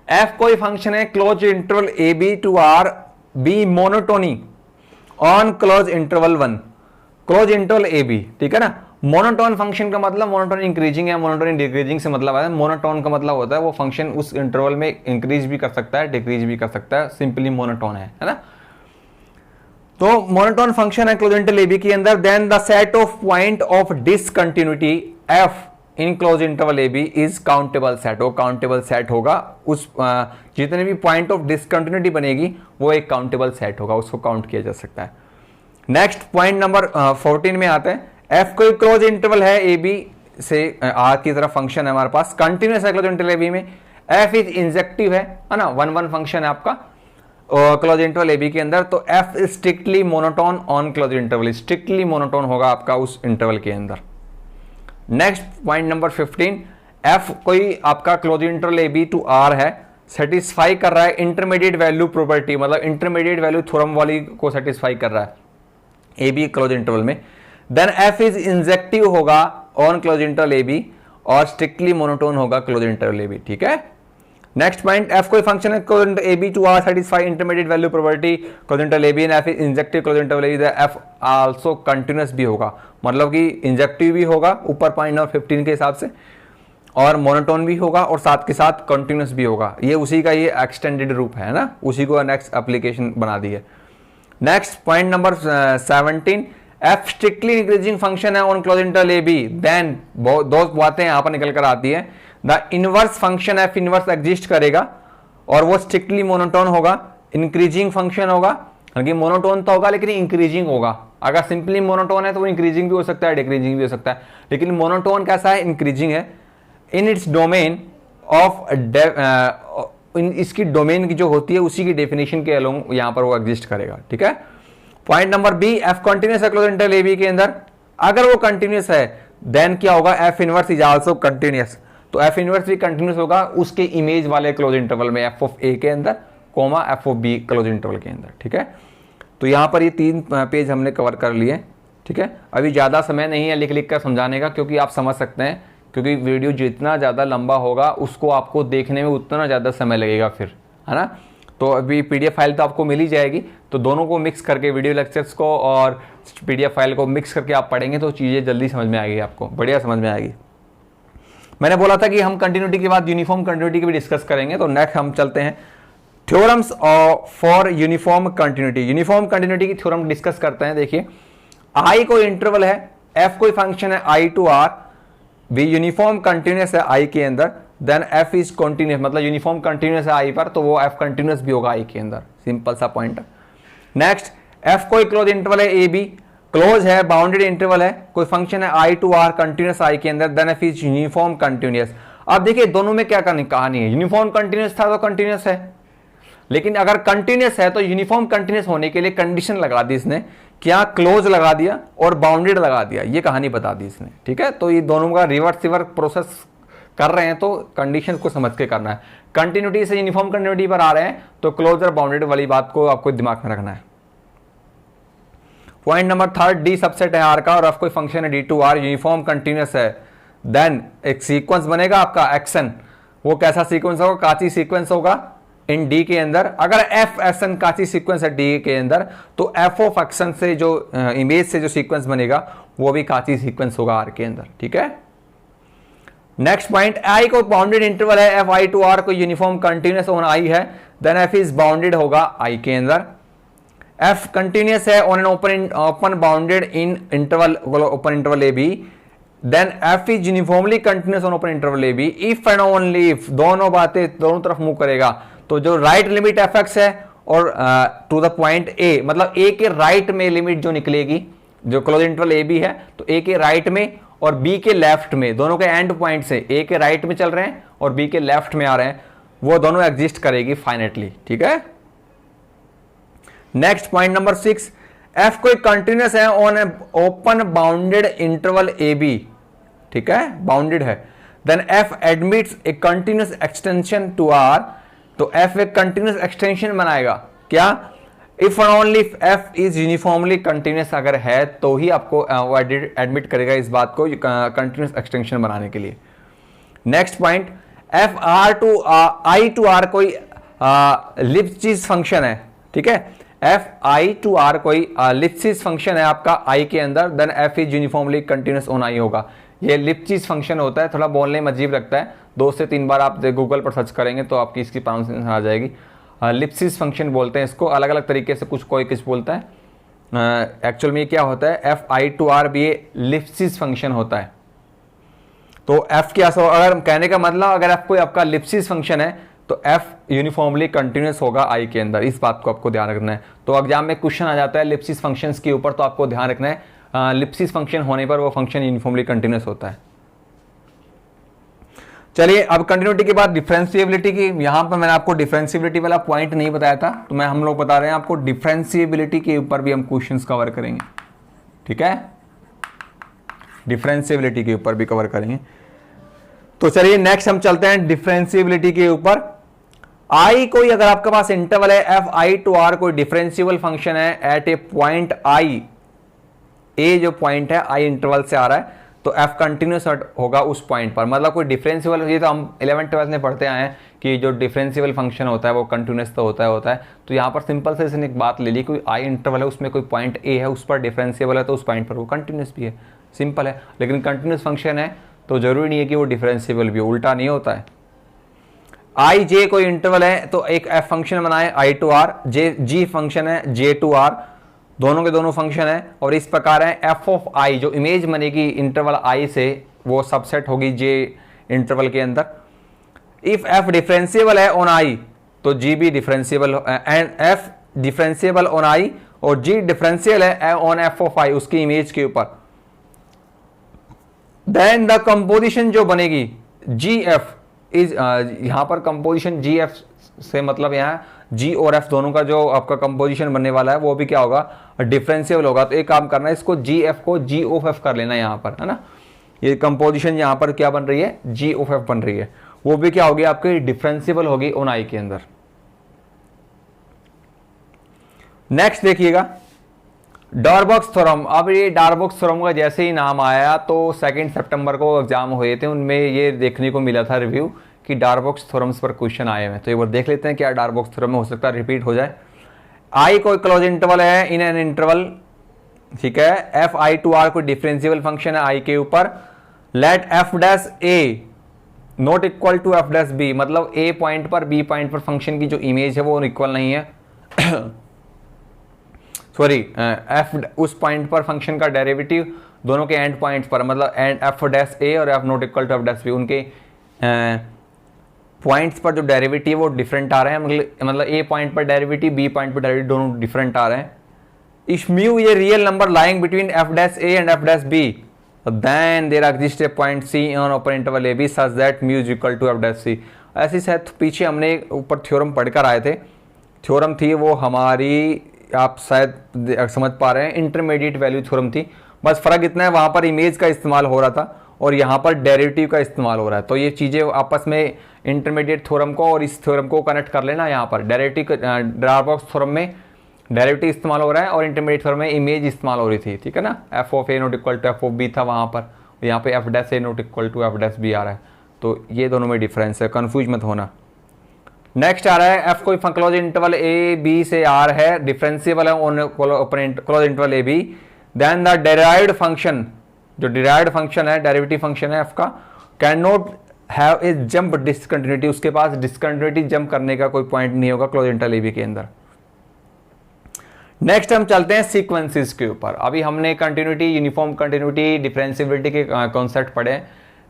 Speaker 1: एफ कोई फंक्शन है close interval a b to R be monotony on close interval 1, close interval a b, ठीक है ना। मोनोटोन फंक्शन का मतलब मोनोटोन इंक्रीजिंग है, मोनोटोन डिक्रीजिंग से मतलब है, मोनोटोन का मतलब होता है वो फंक्शन उस इंटरवल में इंक्रीज भी कर सकता है, डिक्रीज भी कर सकता है, सिंपली मोनोटोन है ना। तो मोनोटोन फंक्शन है क्लोज इंटरवल ए बी के अंदर, then the set of point of discontinuity f in close interval a b is countable set, वो काउंटेबल सेट होगा, उस जितने भी पॉइंट ऑफ डिसकंटिन्यूटी बनेगी वो एक काउंटेबल सेट होगा, उसको काउंट किया जा सकता है। नेक्स्ट पॉइंट नंबर 14 में आते हैं। एफ कोई क्लोज इंटरवल है ए बी से आर की तरफ फंक्शन है हमारे पास, कंटिन्यूस है क्लोज इंटरवल ए बी में, एफ इज इंजेक्टिव है ना, 1-1 फंक्शन है आपका क्लोज इंटरवल ए बी के अंदर, तो F strictly monotone on close interval, strictly monotone होगा आपका उस इंटरवल के अंदर। नेक्स्ट पॉइंट नंबर 15, एफ कोई आपका close interval a b to are है, सेटिस्फाई कर रहा है इंटरमीडिएट वैल्यू प्रॉपर्टी, मतलब इंटरमीडिएट वैल्यू थ्योरम वाली को सेटिस्फाई कर रहा है ए बी क्लोज इंटरवल में, देन एफ इज इंजेक्टिव होगा on close interval a b और स्ट्रिक्टली मोनोटोन होगा क्लोज इंटरवल ए बी, ठीक है। नेक्स्ट पॉइंट, एफ कोई फंक्शन है close interval a b to R satisfy intermediate value property close interval a b, and f is injective close interval a b, f also continuous भी होगा, मतलब कि injective भी होगा ऊपर पॉइंट नंबर 15 के हिसाब से, और मोनोटोन भी होगा और साथ के साथ कंटिन्यूअस भी होगा, ये उसी का ये एक्सटेंडेड रूप है ना, उसी को नेक्स्ट एप्लीकेशन बना दी है। Next point number 17, f strictly increasing function है on close interval a b, then दो बातें यहां पर निकल कर आती है, the inverse function f inverse exist करेगा और वो स्ट्रिक्टली मोनोटोन होगा, इंक्रीजिंग फंक्शन होगा कि मोनोटोन तो होगा लेकिन इंक्रीजिंग होगा। अगर सिंपली मोनोटोन है तो वो इंक्रीजिंग भी हो सकता है, डिक्रीजिंग भी हो सकता है, लेकिन मोनोटोन कैसा है, इंक्रीजिंग है। इन इट्स डोमेन ऑफ इसकी डोमेन की जो होती है उसी की डेफिनेशन के अलोंग यहाँ पर वो एग्जिस्ट करेगा। ठीक है। Point number b, f continuous है क्लोज इंटरवल ए बी के अंदर। अगर वो कंटिन्यूस है देन क्या होगा, f inverse is also continuous. तो एफ इनवर्स भी कंटिन्यूस होगा उसके इमेज वाले क्लोज इंटरवल में, एफ ऑफ ए के अंदर comma f of b close interval के अंदर। ठीक है। तो यहाँ पर ये 3 पेज हमने कवर कर लिए। ठीक है। अभी ज़्यादा समय नहीं है लिख लिख कर समझाने का, क्योंकि आप समझ सकते हैं, क्योंकि वीडियो जितना ज़्यादा लंबा होगा उसको आपको देखने में उतना ज़्यादा समय लगेगा फिर, है ना। तो अभी पीडीएफ फाइल तो आपको मिल ही जाएगी, तो दोनों को मिक्स करके, वीडियो लेक्चर्स को और पीडीएफ फाइल को मिक्स करके आप पढ़ेंगे तो चीज़ें जल्दी समझ में आएगी, आपको बढ़िया समझ में आएगी। मैंने बोला था कि हम कंटिन्यूटी के बाद यूनिफॉर्म कंटिन्यूटी की भी डिस्कस करेंगे, तो नेक्स्ट हम चलते हैं theorems for uniform continuity. Uniform continuity की थ्योरम डिस्कस करते हैं। देखिए, आई कोई इंटरवल है, एफ कोई फंक्शन है आई टू आर, भी यूनिफॉर्म कंटिन्यूस है आई के अंदर, देन एफ इज कंटिन्यूस, मतलब यूनिफॉर्म कंटिन्यूस है आई पर, तो वो एफ कंटिन्यूस भी होगा आई के अंदर। सिंपल सा पॉइंट है। नेक्स्ट, एफ कोई क्लोज इंटरवल है ए बी, क्लोज है, बाउंडेड इंटरवल है, कोई फंक्शन है I to R continuous I के अंदर, then f is uniform continuous. अब देखिए दोनों में क्या कहानी है, यूनिफॉर्म कंटिन्यूस था तो कंटिन्यूस है, लेकिन अगर कंटिन्यूस है तो यूनिफॉर्म कंटिन्यूस होने के लिए कंडीशन लगा दी इसने, क्या क्लोज लगा दिया और बाउंडेड लगा दिया, ये कहानी बता दी इसने। ठीक है। तो ये दोनों का रिवर्स प्रोसेस कर रहे हैं, तो कंडीशन को समझ के करना है। कंटिन्यूटी से यूनिफॉर्म कंटिन्यूटी पर आ रहे हैं तो क्लोज और बाउंडेड वाली बात को आपको दिमाग में रखना है। पॉइंट नंबर 3, डी सबसेट है आर का और एफ कोई फंक्शन है D to R, uniform continuous है, देन एक सीक्वेंस बनेगा आपका एक्शन। वो कैसा सीक्वेंस होगा, काची सीक्वेंस होगा इन डी के अंदर। अगर एफ एक्शन काची सीक्वेंस है डी के अंदर, तो एफ ऑफ एक्शन से जो इमेज से जो सीक्वेंस बनेगा वो भी काची सीक्वेंस होगा आर के अंदर। ठीक है। नेक्स्ट पॉइंट, आई को बाउंडेड इंटरवल है, एफ आई टू आर को यूनिफॉर्म कंटिन्यूस ऑन आई है, देन एफ इज बाउंडेड होगा आई के अंदर। एफ कंटिन्यूस है on an open bounded in interval, open interval a b, then f is uniformly continuous on open interval a b if and only if, दोनों बातें दोनों तरफ move करेगा। तो जो राइट लिमिट एफ एक्स है और टू द पॉइंट ए, मतलब ए के राइट में लिमिट जो निकलेगी, जो क्लोज इंटरवल ए बी है, तो ए के राइट में और बी के लेफ्ट में, दोनों के एंड पॉइंट से ए के राइट में चल रहे हैं और बी के लेफ्ट में आ रहे हैं, वो दोनों एग्जिस्ट करेगी फाइनेटली। ठीक है। नेक्स्ट पॉइंट नंबर 6, एफ कोई कंटिन्यूस है on a open bounded interval a b. ठीक है, बाउंडेड है, then f admits a continuous extension to R, तो एफ एक कंटिन्यूस एक्सटेंशन बनाएगा। क्या, if and only if f is uniformly continuous अगर है तो ही आपको वो एडमिट करेगा इस बात को कंटिन्यूस एक्सटेंशन बनाने के लिए। Next point, f R to I to R कोई लिप्सिस फंक्शन है। ठीक है, एफ आई टू आर कोई लिप्सिस फंक्शन है आपका आई के अंदर, then f is uniformly continuous on I होगा। ये लिप्सिस फंक्शन होता है, थोड़ा बोलने में अजीब लगता है, 2 से 3 बार आप गूगल पर सर्च करेंगे तो आपकी इसकी प्रोनाउंसिएशन आ जाएगी। लिप्सिस फंक्शन बोलते हैं इसको, अलग अलग तरीके से कुछ कोई कुछ बोलता है। एक्चुअल में ये क्या होता है, एफ आई टू आर भी लिप्सिस फंक्शन होता है। तो एफ क्या, अगर कहने का मतलब अगर एफ कोई आपका लिप्सिस फंक्शन है तो एफ यूनिफॉर्मली कंटिन्यूस होगा आई के अंदर, इस बात को आपको ध्यान रखना है। तो एग्जाम में क्वेश्चन आ जाता है लिप्सिस फंक्शंस के ऊपर, तो आपको ध्यान रखना है लिप्सिस फंक्शन होने पर वो फंक्शन यूनिफॉर्मली कंटिन्यूस होता है। चलिए अब कंटिन्यूटी के बाद डिफरेंशिएबिलिटी की, यहां पर मैंने आपको डिफरेंशिएबिलिटी वाला पॉइंट नहीं बताया था, तो मैं हम लोग बता रहे हैं आपको डिफरेंशिएबिलिटी के ऊपर भी हम क्वेश्चंस कवर करेंगे। ठीक है, डिफरेंशिएबिलिटी के ऊपर भी कवर करेंगे। तो चलिए नेक्स्ट हम चलते हैं डिफरेंशिएबिलिटी के ऊपर। आई कोई अगर आपके पास इंटरवल है एफ आई टू आर, कोई डिफरेंशिएबल फंक्शन है एट ए पॉइंट आई, ए जो पॉइंट है आई इंटरवल से आ रहा है, तो एफ कंटिन्यूस होगा उस पॉइंट पर। मतलब कोई डिफरेंशिएबल, ये तो हम 11th-12th में पढ़ते आए हैं कि जो डिफरेंशिएबल फंक्शन होता है वो कंटिन्यूस तो होता है। तो यहाँ पर सिंपल से इसने एक बात ले ली, कोई आई इंटरवल है उसमें कोई पॉइंट ए है, उस पर डिफरेंशिएबल है तो उस पॉइंट पर वो कंटिन्यूस भी है, सिंपल है। लेकिन कंटिन्यूस फंक्शन है तो जरूरी नहीं है कि वो डिफरेंशिएबल भी हो, उल्टा नहीं होता है। आई जे कोई इंटरवल है तो एक एफ फंक्शन बनाए I to R, J g function है जे टू आर, दोनों के दोनों फंक्शन है और इस प्रकार है एफ ऑफ आई, जो इमेज बनेगी इंटरवल आई से वो सबसेट होगी जे इंटरवल के अंदर। इफ एफ डिफरेंशिएबल है ऑन आई तो जी भी differentiable, and F differentiable on I और जी डिफरेंशियल है ऑन एफ ऑफ आई, उसकी इमेज के ऊपर। देन द कंपोजिशन जो बनेगी जी एफ इज, यहां पर कंपोजिशन जी एफ से मतलब यहाँ जी और एफ दोनों का जो आपका कंपोजिशन बनने वाला है वो भी क्या होगा, डिफरेंशिएबल होगा। तो एक काम करना है, इसको जी एफ को जी ऑफ एफ कर लेना यहाँ पर, है ना। ये कंपोजिशन यहाँ पर क्या बन रही है, जी ऑफ एफ बन रही है, वो भी क्या होगी आपकी, डिफरेंशिएबल होगी ऑन आई के अंदर। नेक्स्ट देखिएगा डॉरबॉक्स थ्योरम। अब ये डॉरबॉक्स थ्योरम का जैसे ही नाम आया तो 2 सितंबर को एग्जाम हुए थे, उनमें ये देखने को मिला था रिव्यू कि डॉरबॉक्स थ्योरम्स पर क्वेश्चन आए हैं। तो एक बार देख लेते हैं क्या डॉरबॉक्स थ्योरम में हो सकता है रिपीट हो जाए। आई कोई क्लोज इंटरवल है इन एन इंटरवल, ठीक है, एफ आई टू आर कोई डिफरेंशिएबल फंक्शन है आई के ऊपर। Let f dash a not equal to f dash b, मतलब ए पॉइंट पर बी पॉइंट पर फंक्शन की जो इमेज है वो इक्वल नहीं है सॉरी एफ उस पॉइंट पर फंक्शन का डेरिवेटिव दोनों के एंड पॉइंट्स पर, मतलब एंड एफ डैश ए और f not equal to f dash b, उनके पॉइंट्स पर जो डेरिवेटिव वो डिफरेंट आ रहे हैं, मतलब ए पॉइंट पर डेरिवेटिव बी पॉइंट पर डेरिवेटिव दोनों डिफरेंट आ रहे हैं। इफ म्यू ये real number lying between f dash a and f dash b, then there exist a point c on open interval a b such that mu is equal to f dash c. ऐसी शायद पीछे हमने ऊपर theorem पढ़कर आए थे, theorem थी वो हमारी, आप शायद समझ पा रहे हैं, इंटरमीडिएट वैल्यू थ्योरम थी। बस फर्क इतना है वहां पर इमेज का इस्तेमाल हो रहा था और यहाँ पर डेरिवेटिव का इस्तेमाल हो रहा है। तो ये चीजें आपस में इंटरमीडिएट थ्योरम को और इस थ्योरम को कनेक्ट कर लेना। यहाँ पर डेरिवेटिव डॉरबॉक्स थ्योरम में डेरिवेटिव इस्तेमाल हो रहा है और इंटरमीडिएट थ्योरम में इमेज इस्तेमाल हो रही थी, ठीक है ना। F of a not equal to f of b था वहां पर, यहाँ पे f dash a not equal to f dash b आ रहा है। तो ये दोनों में डिफरेंस है, कंफ्यूज मत होना। नेक्स्ट आ रहा है एफ कोई क्लोज इंटरवल ए बी से आर है, डिफरेंशिएबल है on close interval a b, then the derived function, जो डिराइव्ड फंक्शन है डेरिवेटिव फंक्शन है एफ का, can not have a jump discontinuity, उसके पास डिसकंटिन्यूटी जंप करने का कोई पॉइंट नहीं होगा क्लोज इंटरवल ए बी के अंदर। नेक्स्ट हम चलते हैं सीक्वेंसेस के ऊपर। अभी हमने कंटिन्यूटी, यूनिफॉर्म कंटिन्यूटी, डिफरेंशिएबिलिटी के कॉन्सेप्ट पढ़े।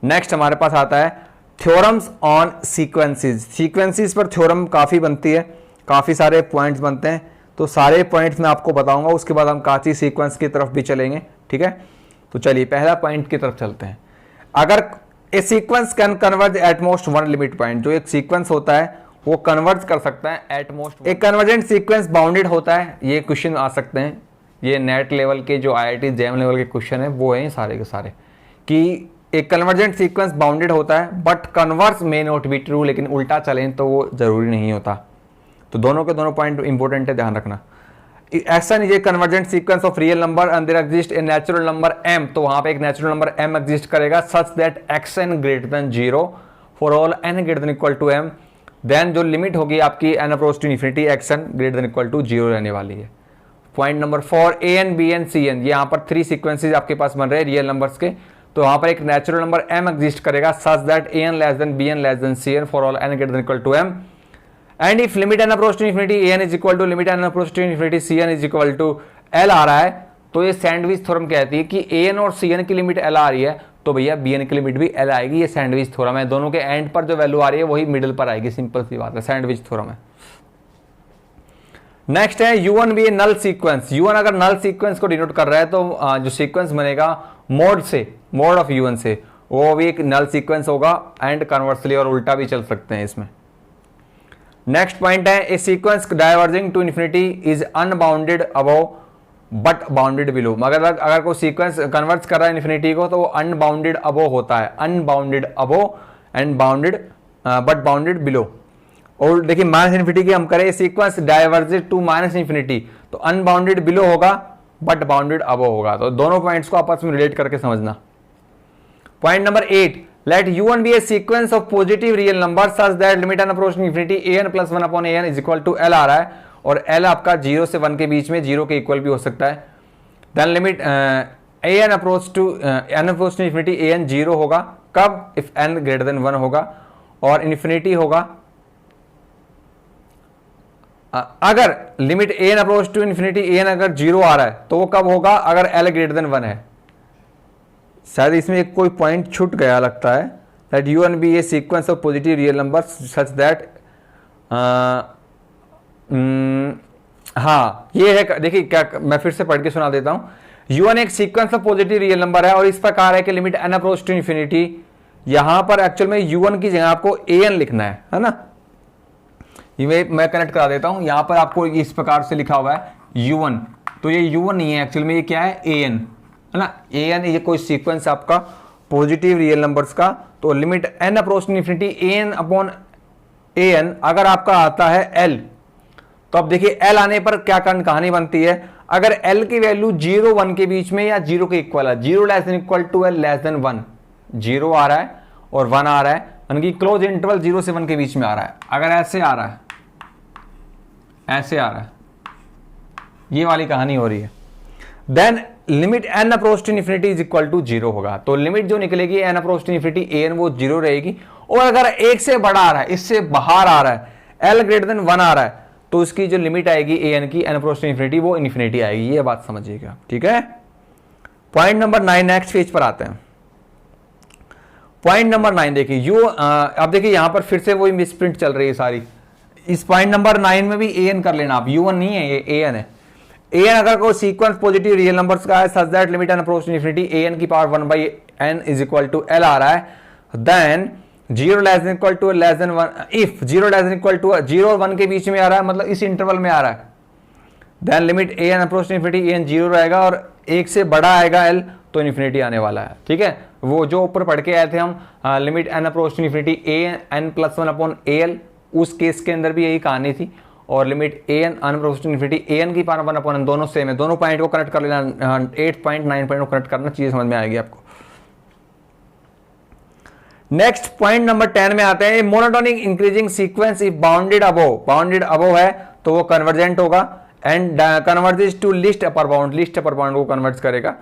Speaker 1: नेक्स्ट हमारे पास आता है थ्योरम्स ऑन सीक्वेंसेस। सीक्वेंसेस पर थ्योरम काफ़ी बनती है, काफ़ी सारे पॉइंट्स बनते हैं, तो सारे पॉइंट्स मैं आपको बताऊंगा, उसके बाद हम काची सीक्वेंस की तरफ भी चलेंगे, ठीक है। तो चलिए पहला पॉइंट की तरफ चलते हैं। अगर a sequence can converge at most one limit point, जो एक सीक्वेंस होता है वो कन्वर्ज कर सकता है एट मोस्ट, एक कन्वर्जेंट सीक्वेंस बाउंडेड होता है। ये क्वेश्चन आ सकते हैं, ये नेट लेवल के जो IIT जैम लेवल के क्वेश्चन है वो हैं सारे के सारे, कि एक कन्वर्जेंट सीक्वेंस बाउंडेड होता है but converse may not be true, लेकिन उल्टा चलें तो वो जरूरी नहीं होता। तो दोनों के दोनों पॉइंट इंपॉर्टेंट है, ध्यान रखना। ऐसा नहीं है convergent sequence of real number and there exist a natural number m, तो वहां पे एक नेचुरल नंबर m एग्जिस्ट करेगा such that xn greater than 0 for all n greater than equal to m, then जो लिमिट होगी आपकी n approach to infinity xn greater than equal to 0 रहने वाली है। Point number 4 an bn cn, ये यहाँ पर 3 सीक्वेंसेज आपके पास बन रहे हैं रियल नंबर्स के, तो वहां पर एक नेचुरल नंबर m एग्जिस्ट करेगा such that an less than bn less than cn for all n greater than equal to m, and if limit n approach to infinity an is equal to limit n approach to infinity cn is equal to l आ रहा है, तो ये sandwich theorem कहती है कि an और cn की लिमिट l आ रही है तो भैया bn की लिमिट भी l आएगी। ये सैंडविच थ्योरम है, दोनों के एंड पर जो वैल्यू आ रही है वही मिडिल पर आएगी, सिंपल सी बात है, सैंडविच थ्योरम है। नेक्स्ट है u1 भी नल सीक्वेंस। u1 अगर नल सीक्वेंस को डिनोट कर रहा है तो जो सीक्वेंस बनेगा मोड से, मोड ऑफ u1 से, वो भी एक नल सीक्वेंस होगा एंड कन्वर्सली और उल्टा भी चल सकते हैं इसमें। नेक्स्ट पॉइंट है a sequence diverging to infinity is unbounded above but bounded below. मगर अगर कोई सीक्वेंस कन्वर्ट कर रहा है इन्फिनिटी को तो वो अनबाउंडेड अबव होता है, unbounded above and bounded but bounded below. और देखिए माइनस इन्फिनिटी की हम करें sequence diverged to minus infinity तो अनबाउंडेड बिलो होगा बट बाउंडेड अबव होगा। तो दोनों पॉइंट्स को आपस में रिलेट करके समझना। Point number 8, let u1 be a sequence of positive real numbers such that limit n approaching infinity an plus 1 upon an is equal to l आ रहा है, और l आपका 0 से 1 के बीच में 0 के इक्वल भी हो सकता है। then limit an approach to infinity an 0 होगा कब, if n greater than 1 होगा, और इन्फिनिटी होगा अगर limit an approach to infinity an अगर 0 आ रहा है तो वो कब होगा, अगर l ग्रेटर देन 1 है। शायद इसमें एक कोई पॉइंट छूट गया लगता है, that u1 be a sequence of positive real number such that हाँ ये है, देखिए क्या, मैं फिर से पढ़ के सुना देता हूं। u1 एक sequence of positive real number है और इस प्रकार है कि limit n approach to infinity, यहां पर एक्चुअल में u1 की जगह आपको an लिखना है ना। ये मैं कनेक्ट करा देता हूं, यहां पर आपको इस प्रकार से लिखा हुआ है u1, तो ये u1 नहीं है एक्चुअल में, ये क्या है an है ना। an ये कोई सीक्वेंस आपका पॉजिटिव रियल नंबर्स का, तो limit n approach to infinity an upon an अगर आपका आता है l, तो अब देखिए l आने पर क्या कहानी बनती है, अगर l की वैल्यू 0 1 के बीच में या 0 के इक्वल है, 0 less than equal to l less than 1, 0 आ रहा है और 1 आ रहा है, यानी कि क्लोज इंटरवल 0 से 1 के बीच में आ रहा है। अगर ऐसे आ रहा है, ऐसे आ रहा है, ये वाली कहानी हो रही है, then limit n approach to infinity is equal to 0 होगा। तो लिमिट जो निकलेगी n approach to infinity an वो 0 रहेगी, और अगर 1 से बड़ा आ रहा है, इससे बाहर आ रहा है, l ग्रेटर देन 1 आ रहा है, तो उसकी जो लिमिट आएगी an की n अप्रोच टू इन्फिनिटी वो इन्फिनिटी आएगी। ये बात समझिएगा, ठीक है। पॉइंट नंबर 9 नेक्स्ट पेज पर आते हैं। पॉइंट नंबर 9 देखिए अब देखिए यहां पर फिर से वही मिसप्रिंट चल रही है सारी। इस पॉइंट नंबर 9 में भी an कर लेना आप, u1 नहीं है, ये an है। an अगर कोई सीक्वेंस पॉजिटिव रियल नंबर्स का है such that limit n approach to infinity an की power 1 by n is equal to l आ रहा है, then 0 less than equal to less than 1, if 0 less than equal to 0 और 1 के बीच में आ रहा है, मतलब इस इंटरवल में आ रहा है, then limit an approach to infinity an 0 रहेगा और 1 से बड़ा आएगा l तो इन्फिनिटी आने वाला है, ठीक है। वो जो ऊपर पढ़ के आए थे हम limit n approach to infinity an plus 1 upon al, उस केस के अंदर भी यही कहानी थी, और limit an approach to infinity an की पावर 1 अपॉन दोनों सेम है। दोनों पॉइंट को कनेक्ट कर लेना, 8 पॉइंट 9 पॉइंट को कनेक्ट करना, चीज समझ में आएगी आपको। नेक्स्ट पॉइंट नंबर 10 में आते हैं, monotonic increasing sequence if bounded above है तो वो कन्वर्जेंट होगा, and converges to least upper bound को कन्वर्ज करेगा।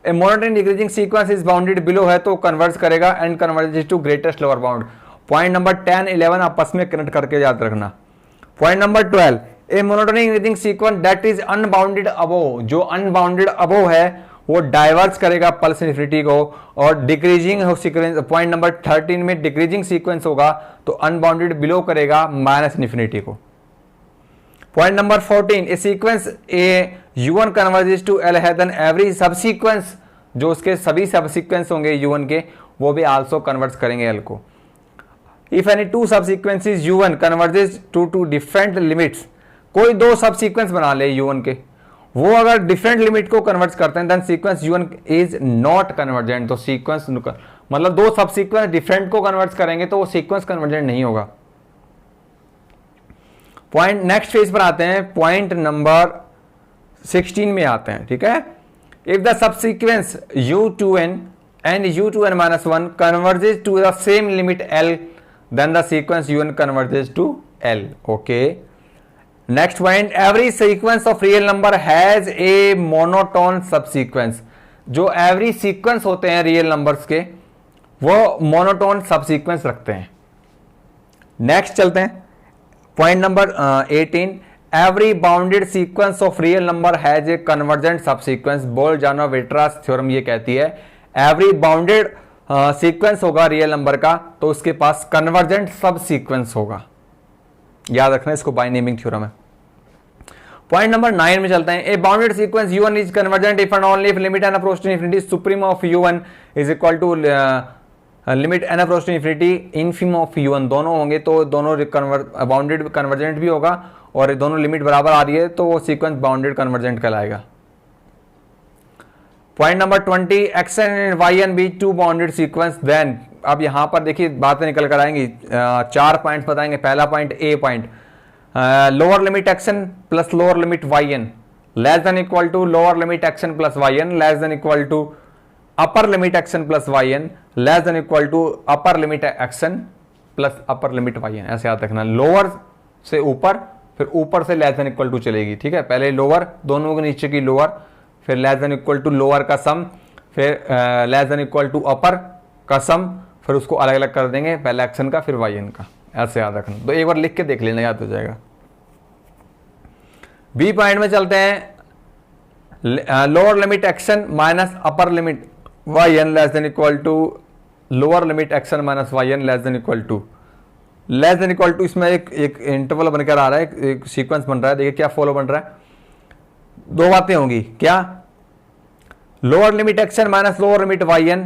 Speaker 1: A monotonic increasing sequence is bounded below है तो कन्वर्ज करेगा, and converges to greatest lower bound. Point number 10 11 आपस में कनेक्ट करके याद रखना। Point number 12, a monotonic increasing sequence that is unbounded above, जो अनबाउंडेड अबोव है वो डाइवर्स करेगा पल्स इन्फिनिटी को, और डिक्रीजिंग सीक्वेंस पॉइंट नंबर 13 में डिक्रीजिंग सीक्वेंस होगा तो अनबाउंडेड बिलो करेगा माइनस इन्फिनिटी को। Point number 14, a sequence a u1 converges to l है, देन एवरी सबसीक्वेंस, जो उसके सभी सबसीक्वेंस होंगे u1 के, वो भी आल्सो कन्वर्ट करेंगे l को। If any two subsequences u1 converges to different limits, कोई दो सबसीक्वेंस बना ले u1 के, वो अगर डिफरेंट लिमिट को कन्वर्ट करते हैं, then sequence u1 is not convergent. तो सीक्वेंस मतलब दो सब सीक्वेंस डिफरेंट को कन्वर्ट करेंगे तो वो सीक्वेंस कन्वर्जेंट नहीं होगा। पॉइंट नेक्स्ट फेज पर आते हैं, पॉइंट नंबर 16 में आते हैं, ठीक है। If the subsequence u2n and u2n-1 converges to the same limit l, then the sequence u1 converges to l, okay. Next point, every sequence of real number has a monotone subsequence, जो every sequence होते हैं real numbers के वो monotone subsequence रखते हैं। Next चलते हैं, point number 18, every bounded sequence of real number has a convergent subsequence. Bolzano Weierstrass theorem ये कहती है एवरी बाउंडेड सीक्वेंस होगा रियल नंबर का तो उसके पास कन्वर्जेंट सब सीक्वेंस होगा, याद रखना इसको, बाय नेमिंग थ्योरम है। पॉइंट नंबर 9 में चलते हैं, a bounded sequence u1 is convergent if and only if limit n approach to infinity supreme of u1 is equal to limit n approach to infinity infimum of u1, दोनों होंगे तो दोनों bounded convergent भी होगा, और दोनों limit बराबर आ रही है तो वो सीक्वेंस बाउंडेड कन्वर्जेंट कहलाएगा। Point number 20, xn and yn be two bounded sequence, then अब यहां पर देखिए बातें निकल कर आएंगी, 4 पॉइंट्स बताएंगे। पहला point a point, lower limit xn plus lower limit yn less than equal to lower limit xn plus yn less than equal to upper limit xn plus yn less than equal to upper limit xn plus upper limit yn, ऐसे याद रखना। Lower से ऊपर, फिर ऊपर से less than equal to चलेगी, ठीक है। पहले लोअर, दोनों के नीचे की लोअर, फिर less than equal to lower का सम, फिर less than equal to upper का सम, फिर उसको अलग अलग कर देंगे, पहले एक्शन का फिर yn का, ऐसे याद रखना। तो एक बार लिख के देख लेना, याद हो जाएगा। बी पॉइंट में चलते हैं, lower limit x n minus upper limit yn less than equal to lower limit x n minus yn less than equal to, इसमें एक इंटरवल बनकर आ रहा है, एक सीक्वेंस बन रहा है। देखिए क्या फॉलो बन रहा है, दो बातें होंगी, क्या, lower limit x n minus lower limit y n,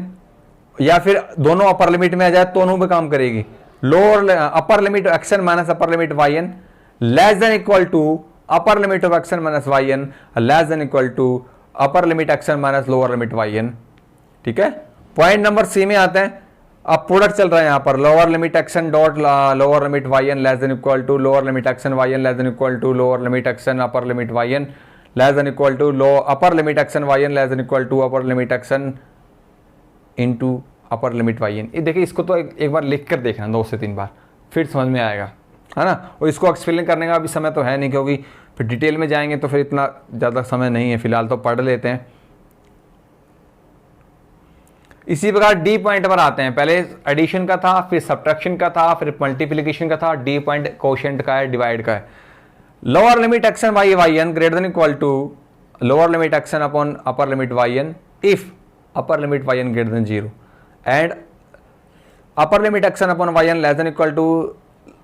Speaker 1: या फिर दोनों अपर लिमिट में आ जाए, दोनों पे काम करेगी। Lower upper limit x n minus upper limit y n less than equal to upper limit of x n minus y n less than equal to upper limit x n minus lower limit y n. ठीक है, point number C में आते हैं। अब product चल रहा है यहां पर, lower limit x n dot lower limit y n less than equal to lower limit x n y n less than equal to lower limit x n upper limit y n less than equal to low upper limit x n y n less than equal to upper limit x n into upper limit y n. ये देखिए, इसको तो एक बार लिख कर देखना 2 से 3 बार, फिर समझ में आएगा, है ना। और इसको एक्सप्लेन करने का अभी समय तो है नहीं, क्योंकि फिर डिटेल में जाएंगे तो फिर इतना ज़्यादा समय नहीं है, फिलहाल तो पढ़ लेते हैं। इसी प्रकार डी पॉइंट पर आते हैं। पहले एडिशन का था, फिर सब्ट्रैक्शन का था, फिर मल्टीप्लिकेशन का था। डी पॉइंट कोशेंट का है, डिवाइड का है। Lower limit x n y n greater than equal to lower limit x n upon upper limit y n if upper limit y n greater than 0 and upper limit x n upon y n less than equal to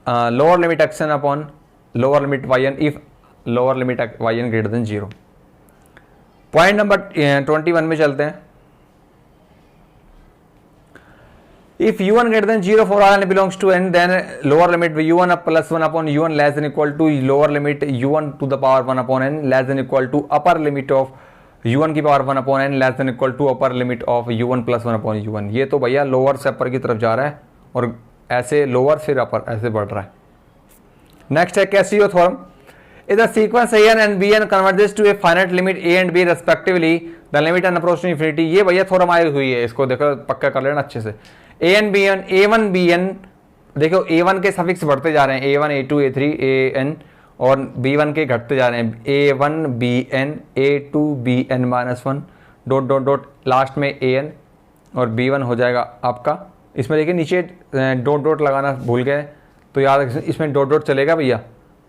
Speaker 1: lower limit x n upon lower limit y n if lower limit y n greater than 0। Point number 21 में चलते हैं। If u1 greater than 0 for all n belongs to n, then lower limit u1 up plus 1 upon u1 less than equal to lower limit u1 to the power 1 upon n less than equal to upper limit of u1 की power 1 upon n less than equal to upper limit of u1 plus 1 upon u1। ये तो भैया lower से अपर की तरफ जा रहा है और ऐसे लोअर फिर अपर ऐसे बढ़ रहा है। नेक्स्ट है Casio theorem. If the sequence an and bn converges to a finite limit a and b respectively, the limit and approach to infinity। ये भैया थ्योरम आई हुई है, इसको देखो पक्का कर लेना अच्छे से। A n b n, a one b n, देखो ए वन के सफिक्स बढ़ते जा रहे हैं, a one a two a three a n, और बी वन के घटते जा रहे हैं, a one b n a two b n minus one dot dot dot last में ए एन और बी वन हो जाएगा आपका। इसमें देखिए नीचे डॉट डॉट लगाना भूल गए तो याद रखिए, इसमें डॉट डॉट चलेगा भैया,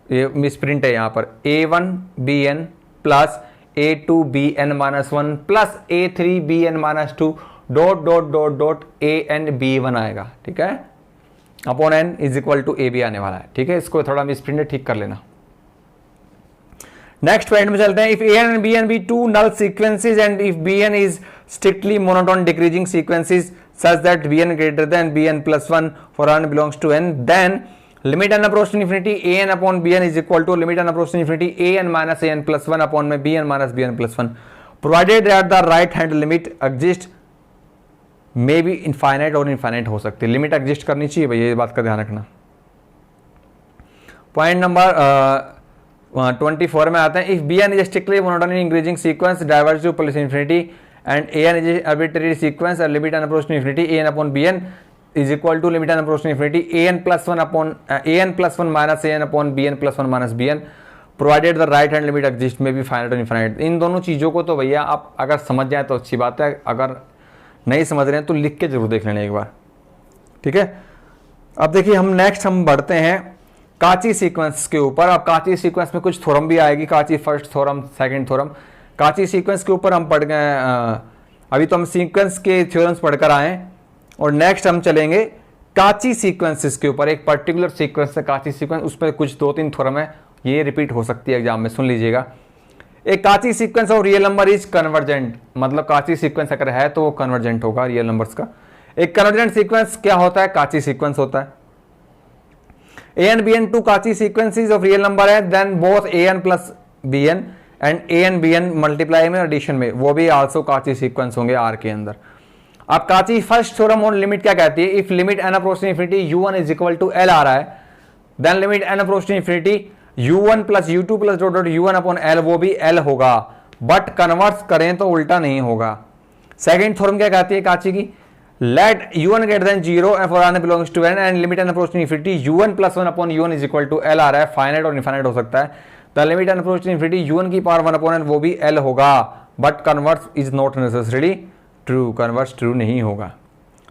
Speaker 1: ये मिसप्रिंट है यहाँ पर। A one b n plus a two b n minus one plus a three b n minus two dot dot dot dot a n b one आएगा। ठीक है, upon n is equal to a b आने वाला है। ठीक है, इसको थोड़ा मिसप्रिंट है, ठीक कर लेना। नेक्स्ट पॉइंट में चलते हैं। If a n b n be two null sequences and if b n is strictly monotone decreasing sequences such that b n greater than b n plus one for n belongs to n, then limit n approach to infinity a n upon b n is equal to limit n approach to infinity a n minus a n plus 1 upon में b n minus b n plus 1 provided that the right hand limit exist may be infinite और infinite हो सकती है। Limit exist करनी चाहिए भैया, ये बात का ध्यान रखना। पॉइंट नंबर 24 में आते हैं। If b n is strictly monotone in increasing sequence diverge to plus infinity and a n is arbitrary sequence and limit n approach to infinity a n upon b n is equal to limit n approach to infinity a n plus 1 upon a n plus 1 minus a n upon b n plus 1 minus b n provided the right hand limit exist may be finite or infinite। इन दोनों चीज़ों को तो भैया आप अगर समझ जाए तो अच्छी बात है, अगर नहीं समझ रहे हैं तो लिख के जरूर देख लेना एक बार। ठीक है, अब देखिए हम बढ़ते हैं काची सीक्वेंस के ऊपर। अब काची सीक्वेंस में कुछ थ्योरम भी आएगी, काची फर्स्ट थ्योरम सेकंड थ्योरम। काची सीक्वेंस के ऊपर हम पढ़ गए, अभी तो हम सीक्वेंस के थ्योरम्स पढ़कर आए और नेक्स्ट हम चलेंगे काची सीक्वेंसेस के ऊपर। एक पर्टिकुलर सीक्वेंस है काची सीक्वेंस, उसमें कुछ 2-3 थ्योरम है, ये रिपीट हो सकती है एग्जाम में, सुन लीजिएगा। एक काची sequence of real number is convergent, मतलब काची सीक्वेंस अगर है तो वो कन्वर्जेंट होगा रियल नंबर्स का। एक कन्वर्जेंट सीक्वेंस क्या होता है? काची सीक्वेंस होता है। A n b n two Cauchy sequences of real number है, then both a n plus b n and a n b n multiply में एडिशन में वो भी आल्सो काची सीक्वेंस होंगे आर के अंदर। अब काची फर्स्ट थ्योरम ऑन लिमिट क्या कहती है? If limit n approach to infinity u1 is equal to l आ रहा है, then limit n approach to infinity u1 plus u2 plus dot dot u1 upon l, वो भी l होगा, but convert करें तो उल्टा नहीं होगा। सेकंड थ्योरम क्या कहती है काची की? Let u1 greater than 0 and for n belongs to n and limit n approach to infinity u1 plus 1 upon u1 is equal to l आ रहा है, फाइनाइट और इनफाइनाइट हो सकता है। The limit n approach to infinity u1 की power 1 upon n, वो भी l होगा, but convert is not necessarily true, convert true नहीं होगा।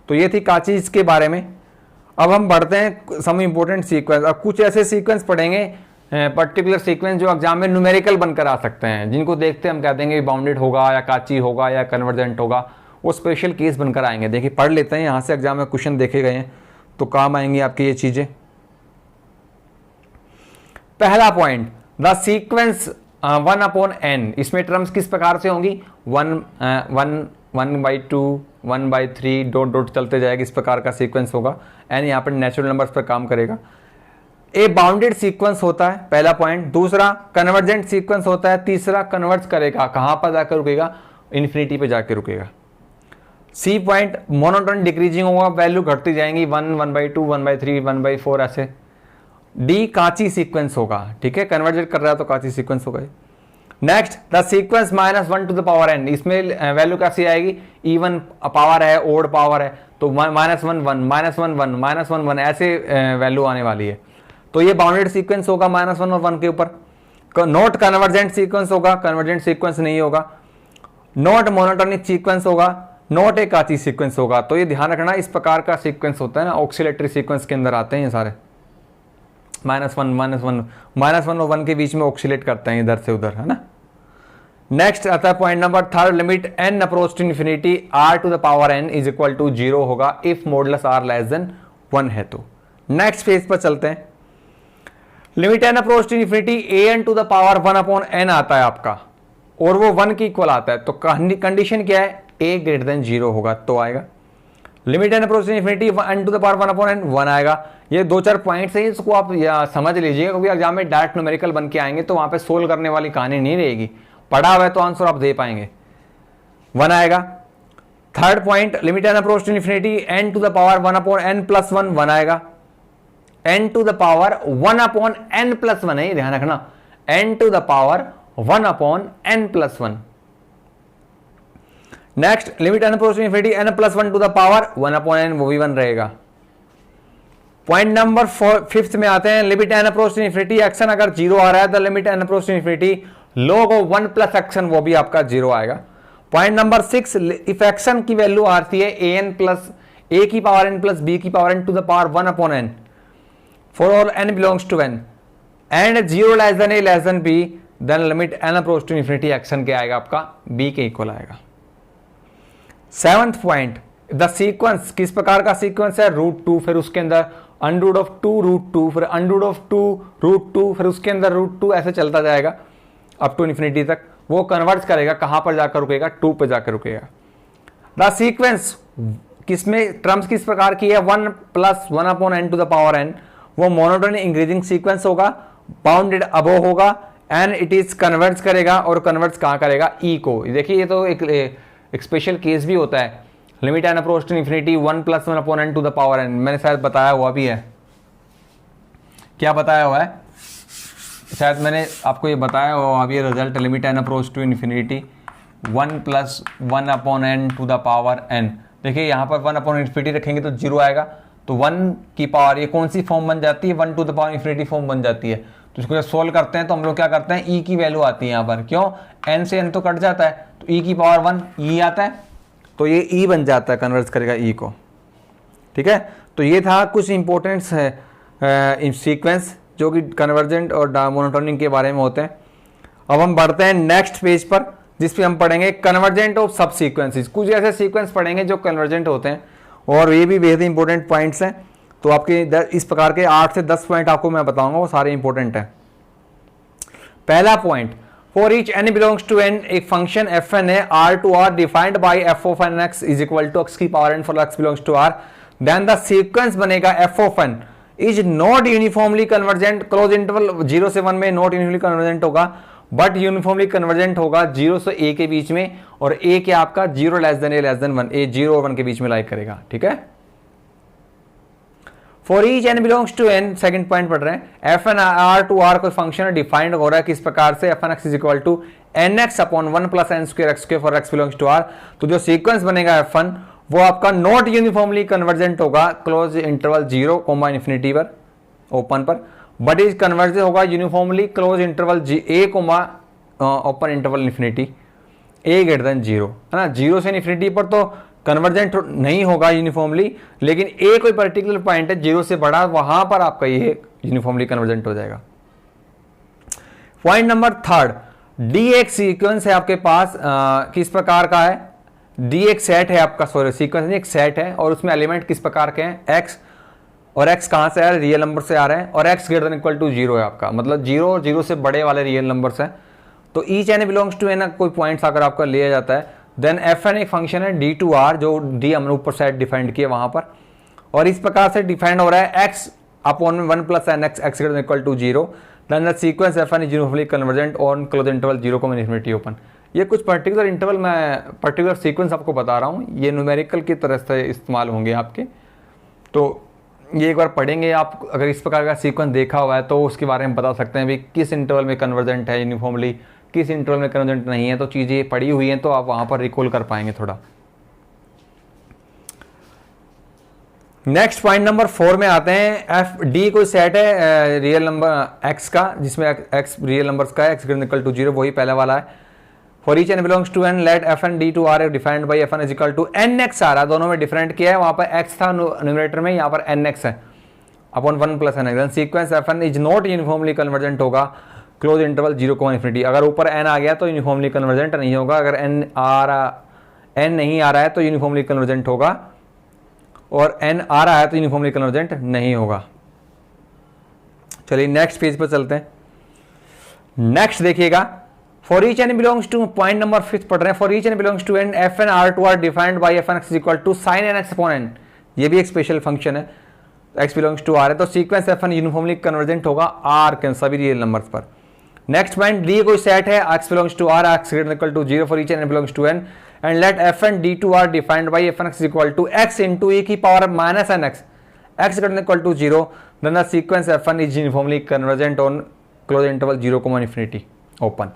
Speaker 1: तो ये थी काची के बारे में। अब हम बढ़ते हैं सम इंपॉर्टेंट सीक्वेंस। अब कुछ ऐसे सीक्वेंस पढ़ेंगे, पर्टिकुलर सीक्वेंस जो एग्जाम में न्यूमेरिकल बनकर आ सकते हैं, जिनको देखते हम कह देंगे बाउंडेड होगा या काची होगा या कन्वर्जेंट होगा, वो स्पेशल केस बनकर आएंगे। देखिए पढ़ लेते हैं, यहाँ से एग्जाम में क्वेश्चन देखे गए हैं तो काम आएंगी आपकी ये चीजें। पहला पॉइंट, द सीक्वेंस 1/n, इसमें टर्म्स किस प्रकार से होंगी, 1/2, 1/3 डॉट डॉट चलते जाएगा, इस प्रकार का सीक्वेंस होगा। n यहाँ पर नेचुरल नंबर्स पर काम करेगा। ए बाउंडेड सीक्वेंस होता है, पहला पॉइंट। दूसरा कन्वर्जेंट सीक्वेंस होता है। तीसरा कन्वर्ज करेगा, कहां पर जाकर रुकेगा, इन्फिनिटी पे जाकर रुकेगा। सी पॉइंट मोनोटोन डिक्रीजिंग होगा, वैल्यू घटती जाएंगी, 1, 1/2, 1/3, 1/4 ऐसे। डी काची सीक्वेंस होगा, ठीक है, कन्वर्जेंट कर रहा है तो काची सीक्वेंस होगा। Next the sequence -1 to the power n, इसमें वैल्यू कैसी आएगी, इवन पावर है, ओड पावर है, तो -1 1 -1 1 -1 1 ऐसे वैल्यू आने वाली है। तो ये बाउंडेड सीक्वेंस होगा -1 और 1 के ऊपर। नोट कन्वर्जेंट सीक्वेंस होगा, कन्वर्जेंट सीक्वेंस नहीं होगा। नोट मोनोटोनिक सीक्वेंस होगा, नोट एक काची सीक्वेंस होगा। तो ये ध्यान रखना, इस प्रकार का सीक्वेंस होता है ना, ऑक्सीलेटरी सीक्वेंस के अंदर आते हैं ये सारे, -1 और 1 के बीच में ऑक्सीलेट करते हैं इधर से उधर, है ना। नेक्स्ट आता है point number 3, limit n approach to infinity r to the power n is equal to 0 होगा if modulus r less than 1 है तो। नेक्स्ट फेज पर चलते हैं। Limit n approach to infinity an to the power 1/n आता है आपका, और वो 1 के इक्वल आता है, तो कंडीशन क्या है, a ग्रेटर देन 0 होगा तो आएगा। Limit n approach to infinity n to the power 1/n 1 आएगा। ये 2-4 पॉइंट्स हैं, इसको आप समझ लीजिएगा, क्योंकि एग्जाम में डायरेक्ट न्यूमेरिकल बन के आएंगे तो वहां पे सोल्व करने वाली कहानी नहीं रहेगी, पढ़ा हुआ है तो आंसर आप दे पाएंगे। 1 आएगा। Third point, limit n approach to infinity n to the power 1/n + 1 1 आएगा। n to the power 1/n + 1 है, ध्यान रखना, n to the power 1/n + 1। Next limit n approach to infinity n + 1 to the power 1/n, वो भी 1 रहेगा। Point number 5 में आते हैं, limit n approach to infinity x n अगर 0 आ रहा है तो limit n approach to infinity log of 1 + x n वो भी आपका 0 आएगा। पॉइंट नंबर 6, इफ एक्शन की वैल्यू आती है an प्लस a की पावर n प्लस b की power n to the power 1/n for all n belongs to n and 0 less than a less than b, then limit n approach to infinity x n क्या आएगा आपका, b के equal आएगा। 7th point, the sequence किस प्रकार का sequence है, √2, फिर उसके अंदर √2 √2, फिर √2 √2, फिर उसके अंदर √2, ऐसे चलता जाएगा अप टू इन्फिनिटी तक। वो कन्वर्ट करेगा, कहां पर जाकर रुकेगा, 2 पे जाकर रुकेगा। द सीक्वेंस किसमें टर्म्स किस प्रकार की है, 1 + 1/n to the power n, वो मोनोटोनिक इंक्रीजिंग सीक्वेंस होगा, बाउंडेड अबव होगा, एंड इट इज कन्वर्ट करेगा, और कन्वर्ट कहां करेगा, ई को। देखिए ये तो एक स्पेशल केस भी होता है, limit n approach to infinity 1 + 1/n to the power n, मैंने शायद बताया हुआ भी है, क्या बताया हुआ है, शायद मैंने आपको ये बताया हुआ अभी result, limit n approach to infinity 1 + 1/n to the power n। देखिए यहाँ पर 1/∞ रखेंगे तो 0 आएगा, तो 1 की पावर ये कौन सी फॉर्म बन जाती है, 1 to the power infinity form बन जाती है। तो इसको जब सोल्व करते हैं तो हम लोग क्या करते हैं, e की वैल्यू आती है यहाँ पर, क्यों, n से n तो कट जाता है, तो e की पावर 1 e आता है, तो ये e बन जाता है, कन्वर्ट करेगा e को, ठीक है। तो ये था कुछ इंपॉर्टेंट्स है सीक्वेंस जो कि कन्वर्जेंट और मोनोटोनिक के बारे में होते हैं। अब हम बढ़ते हैं नेक्स्ट पेज पर, जिस पे हम पढ़ेंगे कन्वर्जेंट ऑफ सब सीक्वेंसेस। कुछ ऐसे सीक्वेंस पढ़ेंगे जो कन्वर्जेंट होते हैं, और ये भी बेहद इंपॉर्टेंट पॉइंट्स हैं। तो आपके इस प्रकार के 8 से 10 पॉइंट आपको मैं बताऊंगा, वो सारे इंपॉर्टेंट हैं। पहला point, for each n belongs to n, एक फंक्शन fn है r to r defined by f of n x is equal to x की power n for x belongs to r, देन द सीक्वेंस बनेगा f of n is not uniformly convergent, close interval 0 से 1 में not uniformly convergent होगा, but uniformly convergent होगा 0 से a के बीच में, और a क्या आपका 0 less than a less than 1, a 0 और 1 के बीच में लाइक करेगा, ठीक है। For each n belongs to n, second point पढ़ रहे हैं, fn r to r कोई फंक्शन डिफाइंड हो रहा है किस प्रकार से, fn x is equal to nx/1 + n² x² for x belongs to r। तो जो सीक्वेंस बनेगा f1 वो आपका नॉट यूनिफॉर्मली कन्वर्जेंट होगा, क्लोज इंटरवल 0, इन्फिनिटी पर, ओपन पर, बट इज कन्वर्ज होगा uniformly close interval a, open interval infinity, a greater than 0, है ना। 0 से इन्फिनिटी पर तो कन्वर्जेंट नहीं होगा यूनिफॉर्मली, लेकिन a कोई पर्टिकुलर पॉइंट है 0 से बड़ा, वहां पर आपका ये यूनिफॉर्मली कन्वर्जेंट हो जाएगा। पॉइंट नंबर 3, d एक सीक्वेंस है आपके पास, किस प्रकार का है, d एक सेट है आपका, सॉरी सीक्वेंस नहीं, एक सेट है, और उसमें एलिमेंट किस प्रकार के हैं, x, और x कहां से आ रहा है, रियल नंबर से आ रहे हैं, और x greater than equal to 0 है आपका, मतलब 0 और 0 से बड़े वाले रियल नंबर्स हैं, तो each n belongs to n कोई पॉइंट्स अगर आपका लिया जाता है, देन एफ एन एक फंक्शन है डी टू आर, जो डी हमने ऊपर साइड डिफाइंड किया वहां पर, और इस प्रकार से डिफाइंड हो रहा है x upon 1 plus n x x equal to 0, then the sequence f n is uniformly convergent on close interval 0 को इन्फिनिटी ओपन। ये कुछ पर्टिकुलर इंटरवल में पर्टिकुलर सीक्वेंस आपको बता रहा हूँ, ये न्यूमेरिकल की तरह से इस्तेमाल होंगे आपके, तो ये एक बार पढ़ेंगे आप। अगर इस प्रकार का सीक्वेंस देखा हुआ है तो उसके बारे में बता सकते हैं भी किस इंटरवल में कन्वर्जेंट है यूनिफॉर्मली, किस इंटरवल में कन्वर्जेंट नहीं है। तो चीज़ें पड़ी हुई हैं तो आप वहाँ पर रिकॉल कर पाएंगे थोड़ा। नेक्स्ट पॉइंट नंबर 4 में आते हैं। एफ डी कोई सेट है रियल नंबर एक्स का, जिसमें एक्स रियल नंबर्स का है, एक्स इक्वल टू 0, वही पहले वाला है। For each n belongs to N let f n D to are defined by f n is equal to n x आ रहा, दोनों में डिफरेंट किया है, वहां पर एक्स था न्यूमरेटर में, यहाँ पर एन एक्स है upon 1 plus n x. Sequence f n is not uniformly convergent होगा क्लोज इंटरवल 0 को इन्फिनिटी। अगर ऊपर एन आ गया तो यूनिफॉर्मली कन्वर्जेंट नहीं होगा, अगर एन नहीं आ रहा है तो यूनिफॉर्मली कन्वर्जेंट होगा, और एन आ रहा है तो यूनिफॉर्मली कन्वर्जेंट नहीं होगा। चलिए नेक्स्ट पेज पर चलते हैं। नेक्स्ट देखिएगा, for each n belongs to, point number 5 पढ़ रहे हैं। For each n belongs to N f n r to are defined by f n x equal to sine n x upon n, ये भी एक special function है। X belongs to are है तो sequence f n uniformly convergent होगा r के सभी real numbers पर। नेक्स्ट पॉइंट, डी कोई सेट है, x belongs to R x equal to 0 for each n belongs to N and let f n D to are defined by f n x equal to x into e की power minus n x x equal to 0, then the sequence f n is uniformly convergent on close interval 0 को infinity open.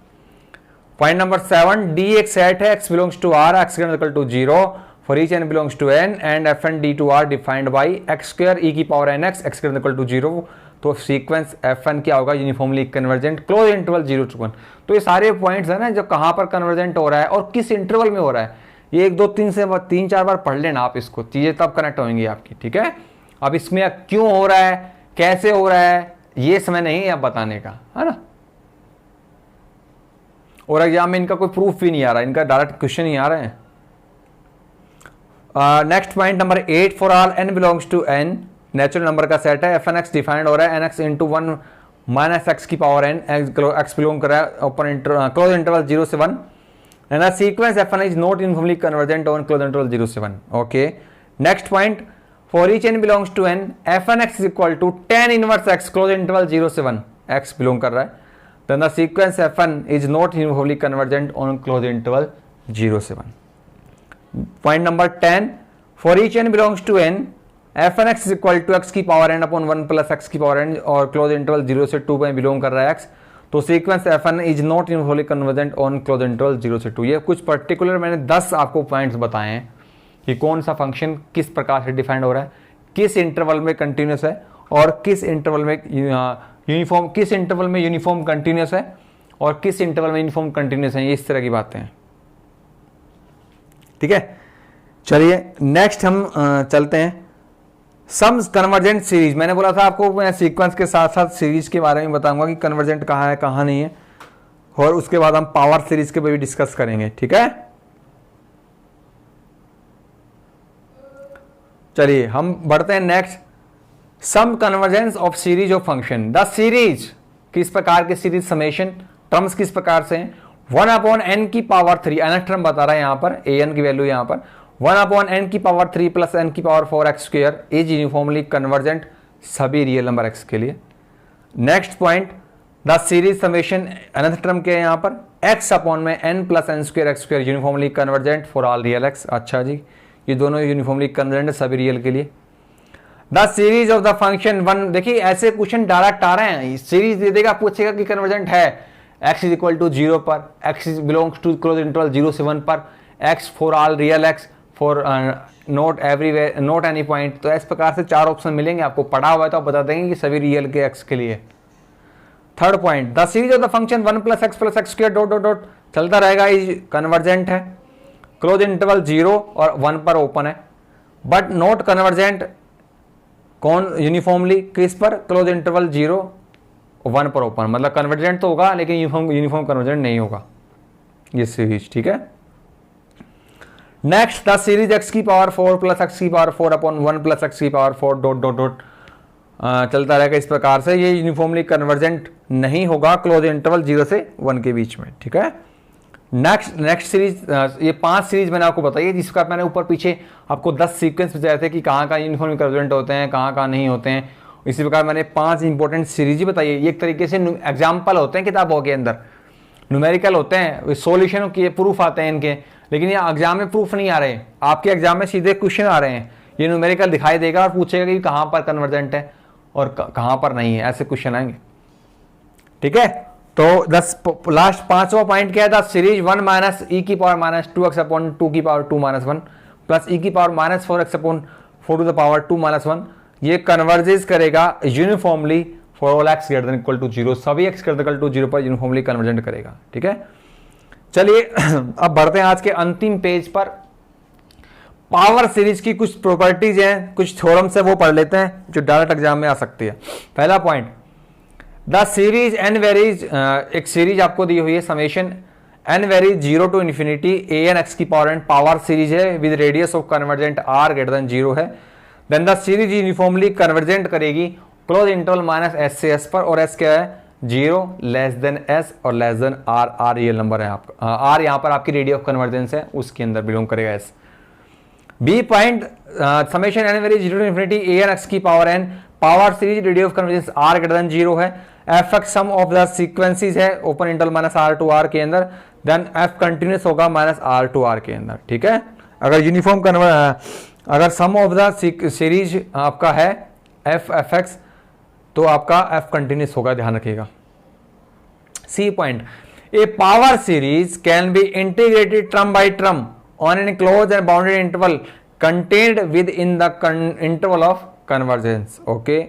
Speaker 1: Point number 7, D एक set है, x belongs to R x equal to 0 for each n belongs to N and f n D to are defined by x square e की power n x x equal to 0, तो sequence f n क्या होगा, uniformly convergent close interval 0 to 1। तो ये सारे points है ना जो कहाँ पर कन्वर्जेंट हो रहा है और किस इंटरवल में हो रहा है, ये 1 2 3 से 3 4 बार पढ़ लेना आप इसको, चीजें तब कनेक्ट होंगी आपकी, ठीक है। अब इसमें क्यों हो रहा है, कैसे हो रहा है, ये समय नहीं है अब बताने का, है ना। और एग्जाम में इनका कोई प्रूफ भी नहीं आ रहा, इनका डायरेक्ट क्वेश्चन ही आ रहे हैं। Next point number 8, for all n belongs to N, natural number का सेट है, एफ एन एक्स डिफाइंड हो रहा है n x into 1 minus x की पावर एन, एक्स बिलोंग कर रहा है ओपन क्लोज इंटरवल 0 से 1 and sequence f n is not uniformly convergent on close interval 0 से 1। Okay, next point, for each n belongs to N f n x is equal to tan inverse x close interval 0 से 1, x belong कर रहा है, then the sequence f1 is not uniformly convergent on closed interval 0 से 1. Point number 10, for each n belongs to n, f1 x is equal to x की power n upon 1 plus x की power n और closed interval 0 से 2 में belong कर रहा है x, तो sequence f1 is not uniformly convergent on closed interval 0 से 2। ये कुछ पर्टिकुलर मैंने 10 आपको पॉइंट्स बताए हैं कि कौन सा फंक्शन किस प्रकार से डिफाइंड हो रहा है, किस इंटरवल में कंटिन्यूस है और किस इंटरवल में यूनिफॉर्म, किस इंटरवल में यूनिफॉर्म कंटिन्यूस है और किस इंटरवल में यूनिफॉर्म कंटिन्यूस है, ये इस तरह की बातें हैं, ठीक है। चलिए नेक्स्ट हम चलते हैं सम कन्वर्जेंट सीरीज। मैंने बोला था आपको मैं सीक्वेंस के साथ साथ सीरीज के बारे में बताऊंगा कि कन्वर्जेंट कहाँ है कहाँ नहीं है, और उसके बाद हम पावर सीरीज के भी डिस्कस करेंगे, ठीक है। चलिए हम बढ़ते हैं next, sum convergence of series of function. The series किस प्रकार की सीरीज, समेशन टर्म्स किस प्रकार से हैं, 1 अपॉन एन की पावर 3, nth टर्म बता रहा है यहाँ पर, ए एन की वैल्यू यहाँ पर 1 अपॉन एन की पावर 3 प्लस एन की power 4 x square is uniformly convergent सभी रियल नंबर एक्स के लिए। Next point, the series summation nth term के यहाँ पर एक्स अपॉन में n plus n square x square uniformly convergent for all real x. अच्छा जी, ये दोनों यूनिफॉर्मली कन्वर्जेंट है सभी रियल के लिए। The series of the function 1, देखिए ऐसे क्वेश्चन डायरेक्ट आ रहे हैं, सीरीज दे देगा, पूछेगा कि कन्वर्जेंट है x इज इक्वल टू 0 पर, x is belongs to close interval 0 से 1 पर, x for all real x for not everywhere not any point. तो इस प्रकार से 4 ऑप्शन मिलेंगे आपको, पढ़ा हुआ है तो आप बता देंगे कि सभी रियल के x के लिए। Third point, the series of the function 1 plus x square dot dot dot चलता रहेगा, इज कन्वर्जेंट है, क्लोज इंटरवल 0 और 1 पर ओपन है, बट नॉट कन्वर्जेंट कौन यूनिफॉर्मली किस पर, क्लोज इंटरवल 0 1 पर ओपन, मतलब कन्वर्जेंट तो होगा लेकिन यूनिफॉर्म कन्वर्जेंट नहीं होगा ये सीरीज, ठीक है। नेक्स्ट, द सीरीज x की पावर 4 प्लस एक्स की पावर 4 अपॉन 1 प्लस एक्स की पावर 4 डॉट डॉट डॉट चलता रहेगा इस प्रकार से, ये यूनिफॉर्मली कन्वर्जेंट नहीं होगा क्लोज इंटरवल 0 से 1 के बीच में, ठीक है। नेक्स्ट सीरीज, ये 5 सीरीज मैंने आपको बताई है, जिसका मैंने ऊपर पीछे आपको 10 सीक्वेंस बताए थे कि कहाँ कहाँ यूनिफॉर्मली कन्वर्जेंट होते हैं, कहाँ कहाँ नहीं होते हैं। इसी प्रकार मैंने 5 इंपॉर्टेंट सीरीज ही बताई है। ये एक तरीके से एग्जाम्पल होते हैं किताबों के अंदर, न्यूमेरिकल होते हैं, सॉल्यूशन के प्रूफ आते हैं इनके, लेकिन ये एग्जाम में प्रूफ नहीं आ रहे हैं। आपके एग्जाम में सीधे क्वेश्चन आ रहे हैं, ये न्यूमेरिकल दिखाई देगा और पूछेगा कि कहाँ पर कन्वर्जेंट है और कहाँ पर नहीं है, ऐसे क्वेश्चन आएंगे, ठीक है। तो लास्ट 5वां पॉइंट क्या था, सीरीज 1 माइनस ई की पावर माइनस 2x अपॉन 2 की पावर 2 माइनस 1 प्लस ई की power minus 4x upon 4 to the power 2 minus 1, ये कन्वर्जेस करेगा uniformly for all x greater than equal to 0, सभी x ग्रेटर इक्वल टू 0 पर uniformly convergent करेगा, ठीक है। चलिए अब बढ़ते हैं आज के अंतिम पेज पर। पावर सीरीज की कुछ प्रॉपर्टीज हैं, कुछ थ्योरम्स है, वो पढ़ लेते हैं जो डायरेक्ट एग्जाम में आ सकती है। पहला point, the series n varies, एक सीरीज आपको दी हुई है summation n varies 0 to infinity a n x की पावर एन, पावर सीरीज है with radius of convergent r greater than 0 है। Then the series uniformly convergent करेगी क्लोज इंटरवल माइनस एस से एस पर, और एस क्या है 0 लेस देन एस और less than r, r real number है आपका, आर यहाँ पर आपकी रेडियस ऑफ कन्वर्जेंस है, उसके अंदर बिलोंग करेगा S. B point, summation n varies 0 to infinity a n x की power n, power series radius of convergence R greater than 0 है। F x sum of the sequences है open interval minus R to R के अंदर, then f continuous होगा minus R to R के अंदर, ठीक है। अगर यूनिफॉर्म अगर सम ऑफ द सीरीज आपका है एफ एफ एक्स, तो आपका एफ कंटिन्यूस होगा, ध्यान रखिएगा। C point, a power series can be integrated term by term on an close and bounded interval contained within the interval of convergence, okay.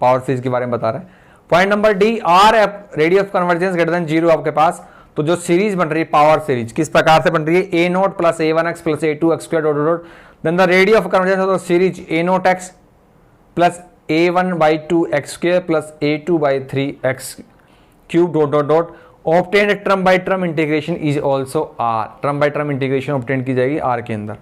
Speaker 1: Power series के बारे में बता रहे हैं। Point number D, r radius of convergence greater than 0 आपके पास, तो जो series बन रही है पावर सीरीज किस प्रकार से बन रही है, a nought plus a one x plus a two x square dot dot, then the radius of convergence of the series a nought x plus a one by 2 x square plus a two by 3 x cube dot dot dot, obtained term by term integration is also R, term by term integration obtained की जाएगी R के अंदर।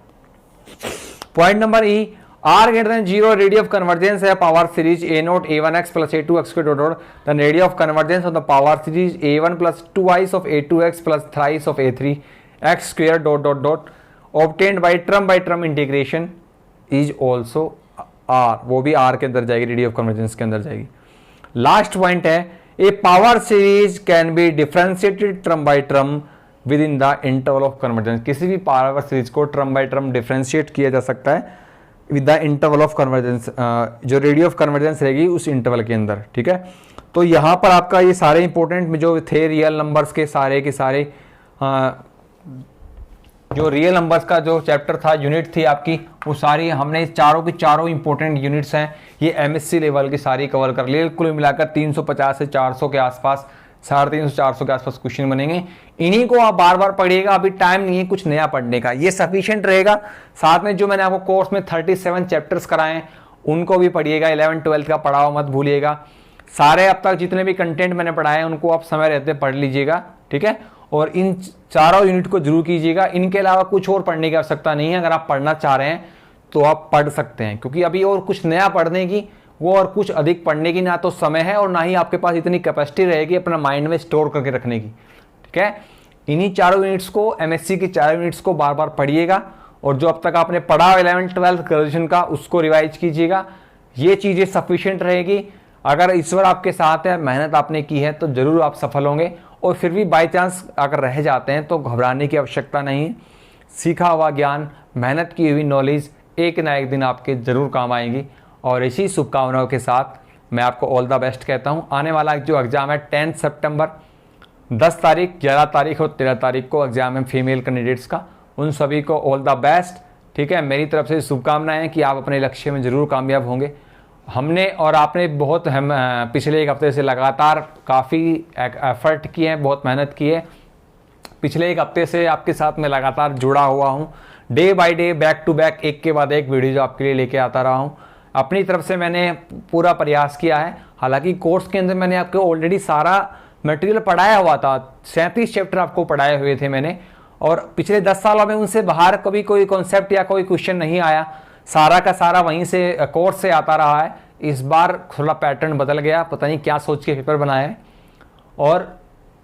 Speaker 1: Point number e, R greater than 0 radius of convergence है power series a naught a one x plus a two x dot dot, then radius of convergence of the power series a one plus 2 of a two x plus thrice of a three x square dot dot dot, obtained by term integration is also r, वो भी are के अंदर जाएगी, radius of convergence के अंदर जाएगी। Last point है, a power series can be differentiated term by term within the interval of convergence, किसी भी पावर सीरीज को टर्म बाय टर्म डिफरेंशिएट किया जा सकता है with the interval of convergence, जो रेडियस ऑफ कन्वर्जेंस रहेगी उस इंटरवल के अंदर, ठीक है। तो यहाँ पर आपका ये सारे इंपॉर्टेंट जो थे रियल नंबर्स के सारे जो रियल नंबर्स का जो चैप्टर था, यूनिट थी आपकी, वो सारी हमने चारों की चारों इंपॉर्टेंट यूनिट्स हैं, ये एमएससी लेवल की सारी कवर कर लिए। कुल मिलाकर 350 से 400 के आसपास, 350 400 के आसपास क्वेश्चन बनेंगे। इन्हीं को आप बार बार पढ़िएगा, अभी टाइम नहीं है कुछ नया पढ़ने का, ये सफिशिएंट रहेगा। साथ में जो मैंने आपको कोर्स में 37 चैप्टर्स कराए हैं उनको भी पढ़िएगा, 11 12 का पढ़ाओ मत भूलिएगा। सारे अब तक जितने भी कंटेंट मैंने पढ़ाए हैं उनको आप समय रहते पढ़ लीजिएगा, ठीक है। और इन चारों यूनिट को जरूर कीजिएगा, इनके अलावा कुछ और पढ़ने की आवश्यकता नहीं है। अगर आप पढ़ना चाह रहे हैं तो आप पढ़ सकते हैं, क्योंकि अभी और कुछ नया पढ़ने की, वो और कुछ अधिक पढ़ने की ना तो समय है और ना ही आपके पास इतनी कैपेसिटी रहेगी अपना माइंड में स्टोर करके रखने की, ठीक है। इन्हीं चारों यूनिट्स को, एमएससी की चारों यूनिट्स को बार बार पढ़िएगा, और जो अब तक आपने पढ़ा 11 12 ग्रेजुएशन का उसको रिवाइज कीजिएगा। ये चीज़ें सफिशिएंट रहेगी। अगर ईश्वर आपके साथ है, मेहनत आपने की है, तो जरूर आप सफल होंगे। और फिर भी बाई चांस अगर रह जाते हैं तो घबराने की आवश्यकता नहीं। सीखा हुआ ज्ञान, मेहनत की हुई नॉलेज एक ना एक दिन आपके ज़रूर काम आएगी। और इसी शुभकामनाओं के साथ मैं आपको ऑल द बेस्ट कहता हूँ। आने वाला जो एग्ज़ाम है 10 सितंबर, 10 तारीख, 11 तारीख और 13 तारीख को एग्ज़ाम है फीमेल कैंडिडेट्स का। उन सभी को ऑल द बेस्ट, ठीक है। मेरी तरफ से शुभकामनाएं कि आप अपने लक्ष्य में ज़रूर कामयाब होंगे। हमने और आपने बहुत पिछले एक हफ्ते से लगातार काफ़ी एफर्ट किए हैं, बहुत मेहनत की है। पिछले एक हफ्ते से आपके साथ मैं लगातार जुड़ा हुआ हूँ, day by day, back to back, एक के बाद एक वीडियो जो आपके लिए लेके आता रहा हूँ। अपनी तरफ से मैंने पूरा प्रयास किया है। हालांकि कोर्स के अंदर मैंने आपको ऑलरेडी सारा मटेरियल पढ़ाया हुआ था, 37 चैप्टर आपको पढ़ाए हुए थे मैंने, और पिछले 10 सालों में उनसे बाहर कभी कोई कॉन्सेप्ट या कोई क्वेश्चन नहीं आया। सारा का सारा वहीं से कोर्स से आता रहा है। इस बार थोड़ा पैटर्न बदल गया, पता नहीं क्या सोच के पेपर बनाया है। और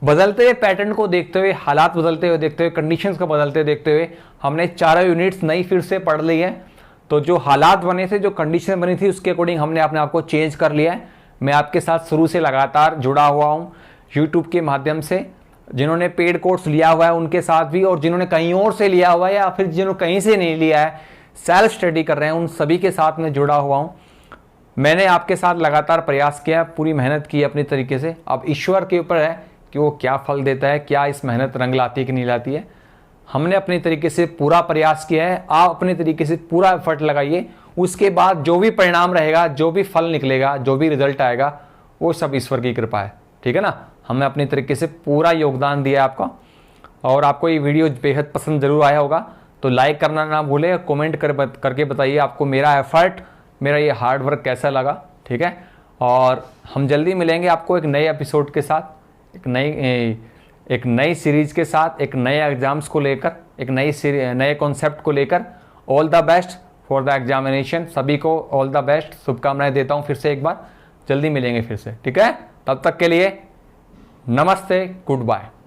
Speaker 1: बदलते हुए पैटर्न को देखते हुए, हालात बदलते हुए देखते हुए, कंडीशंस को बदलते हुए देखते हुए हमने चारों यूनिट्स नई फिर से पढ़ ली है। तो जो हालात बने थे, जो कंडीशन बनी थी, उसके अकॉर्डिंग हमने अपने आप को चेंज कर लिया है। मैं आपके साथ शुरू से लगातार जुड़ा हुआ हूँ यूट्यूब के माध्यम से। जिन्होंने पेड कोर्स लिया हुआ है उनके साथ भी, और जिन्होंने कहीं और से लिया हुआ है या फिर जिन्होंने कहीं से नहीं लिया है, सेल्फ स्टडी कर रहे हैं, उन सभी के साथ मैं जुड़ा हुआ हूँ। मैंने आपके साथ लगातार प्रयास किया, पूरी मेहनत की अपनी तरीके से। अब ईश्वर के ऊपर है कि वो क्या फल देता है, क्या इस मेहनत रंग लाती है कि नहीं लाती है। हमने अपने तरीके से पूरा प्रयास किया है, आप अपने तरीके से पूरा एफर्ट लगाइए। उसके बाद जो भी परिणाम रहेगा, जो भी फल निकलेगा, जो भी रिजल्ट आएगा, वो सब ईश्वर की कृपा है, ठीक है ना। हमने अपने तरीके से पूरा योगदान दिया आपका। और आपको ये वीडियो बेहद पसंद जरूर आया होगा, तो लाइक करना ना भूले, कमेंट करके बताइए आपको मेरा एफर्ट, मेरा ये हार्ड वर्क कैसा लगा, ठीक है। और हम जल्दी मिलेंगे आपको एक नए एपिसोड के साथ, एक नई सीरीज के साथ, एक नए एग्जाम्स को लेकर, एक नए कॉन्सेप्ट को लेकर। All the best for the examination. सभी को ऑल द बेस्ट, शुभकामनाएं देता हूं फिर से एक बार। जल्दी मिलेंगे फिर से, ठीक है। तब तक के लिए नमस्ते, गुड बाय।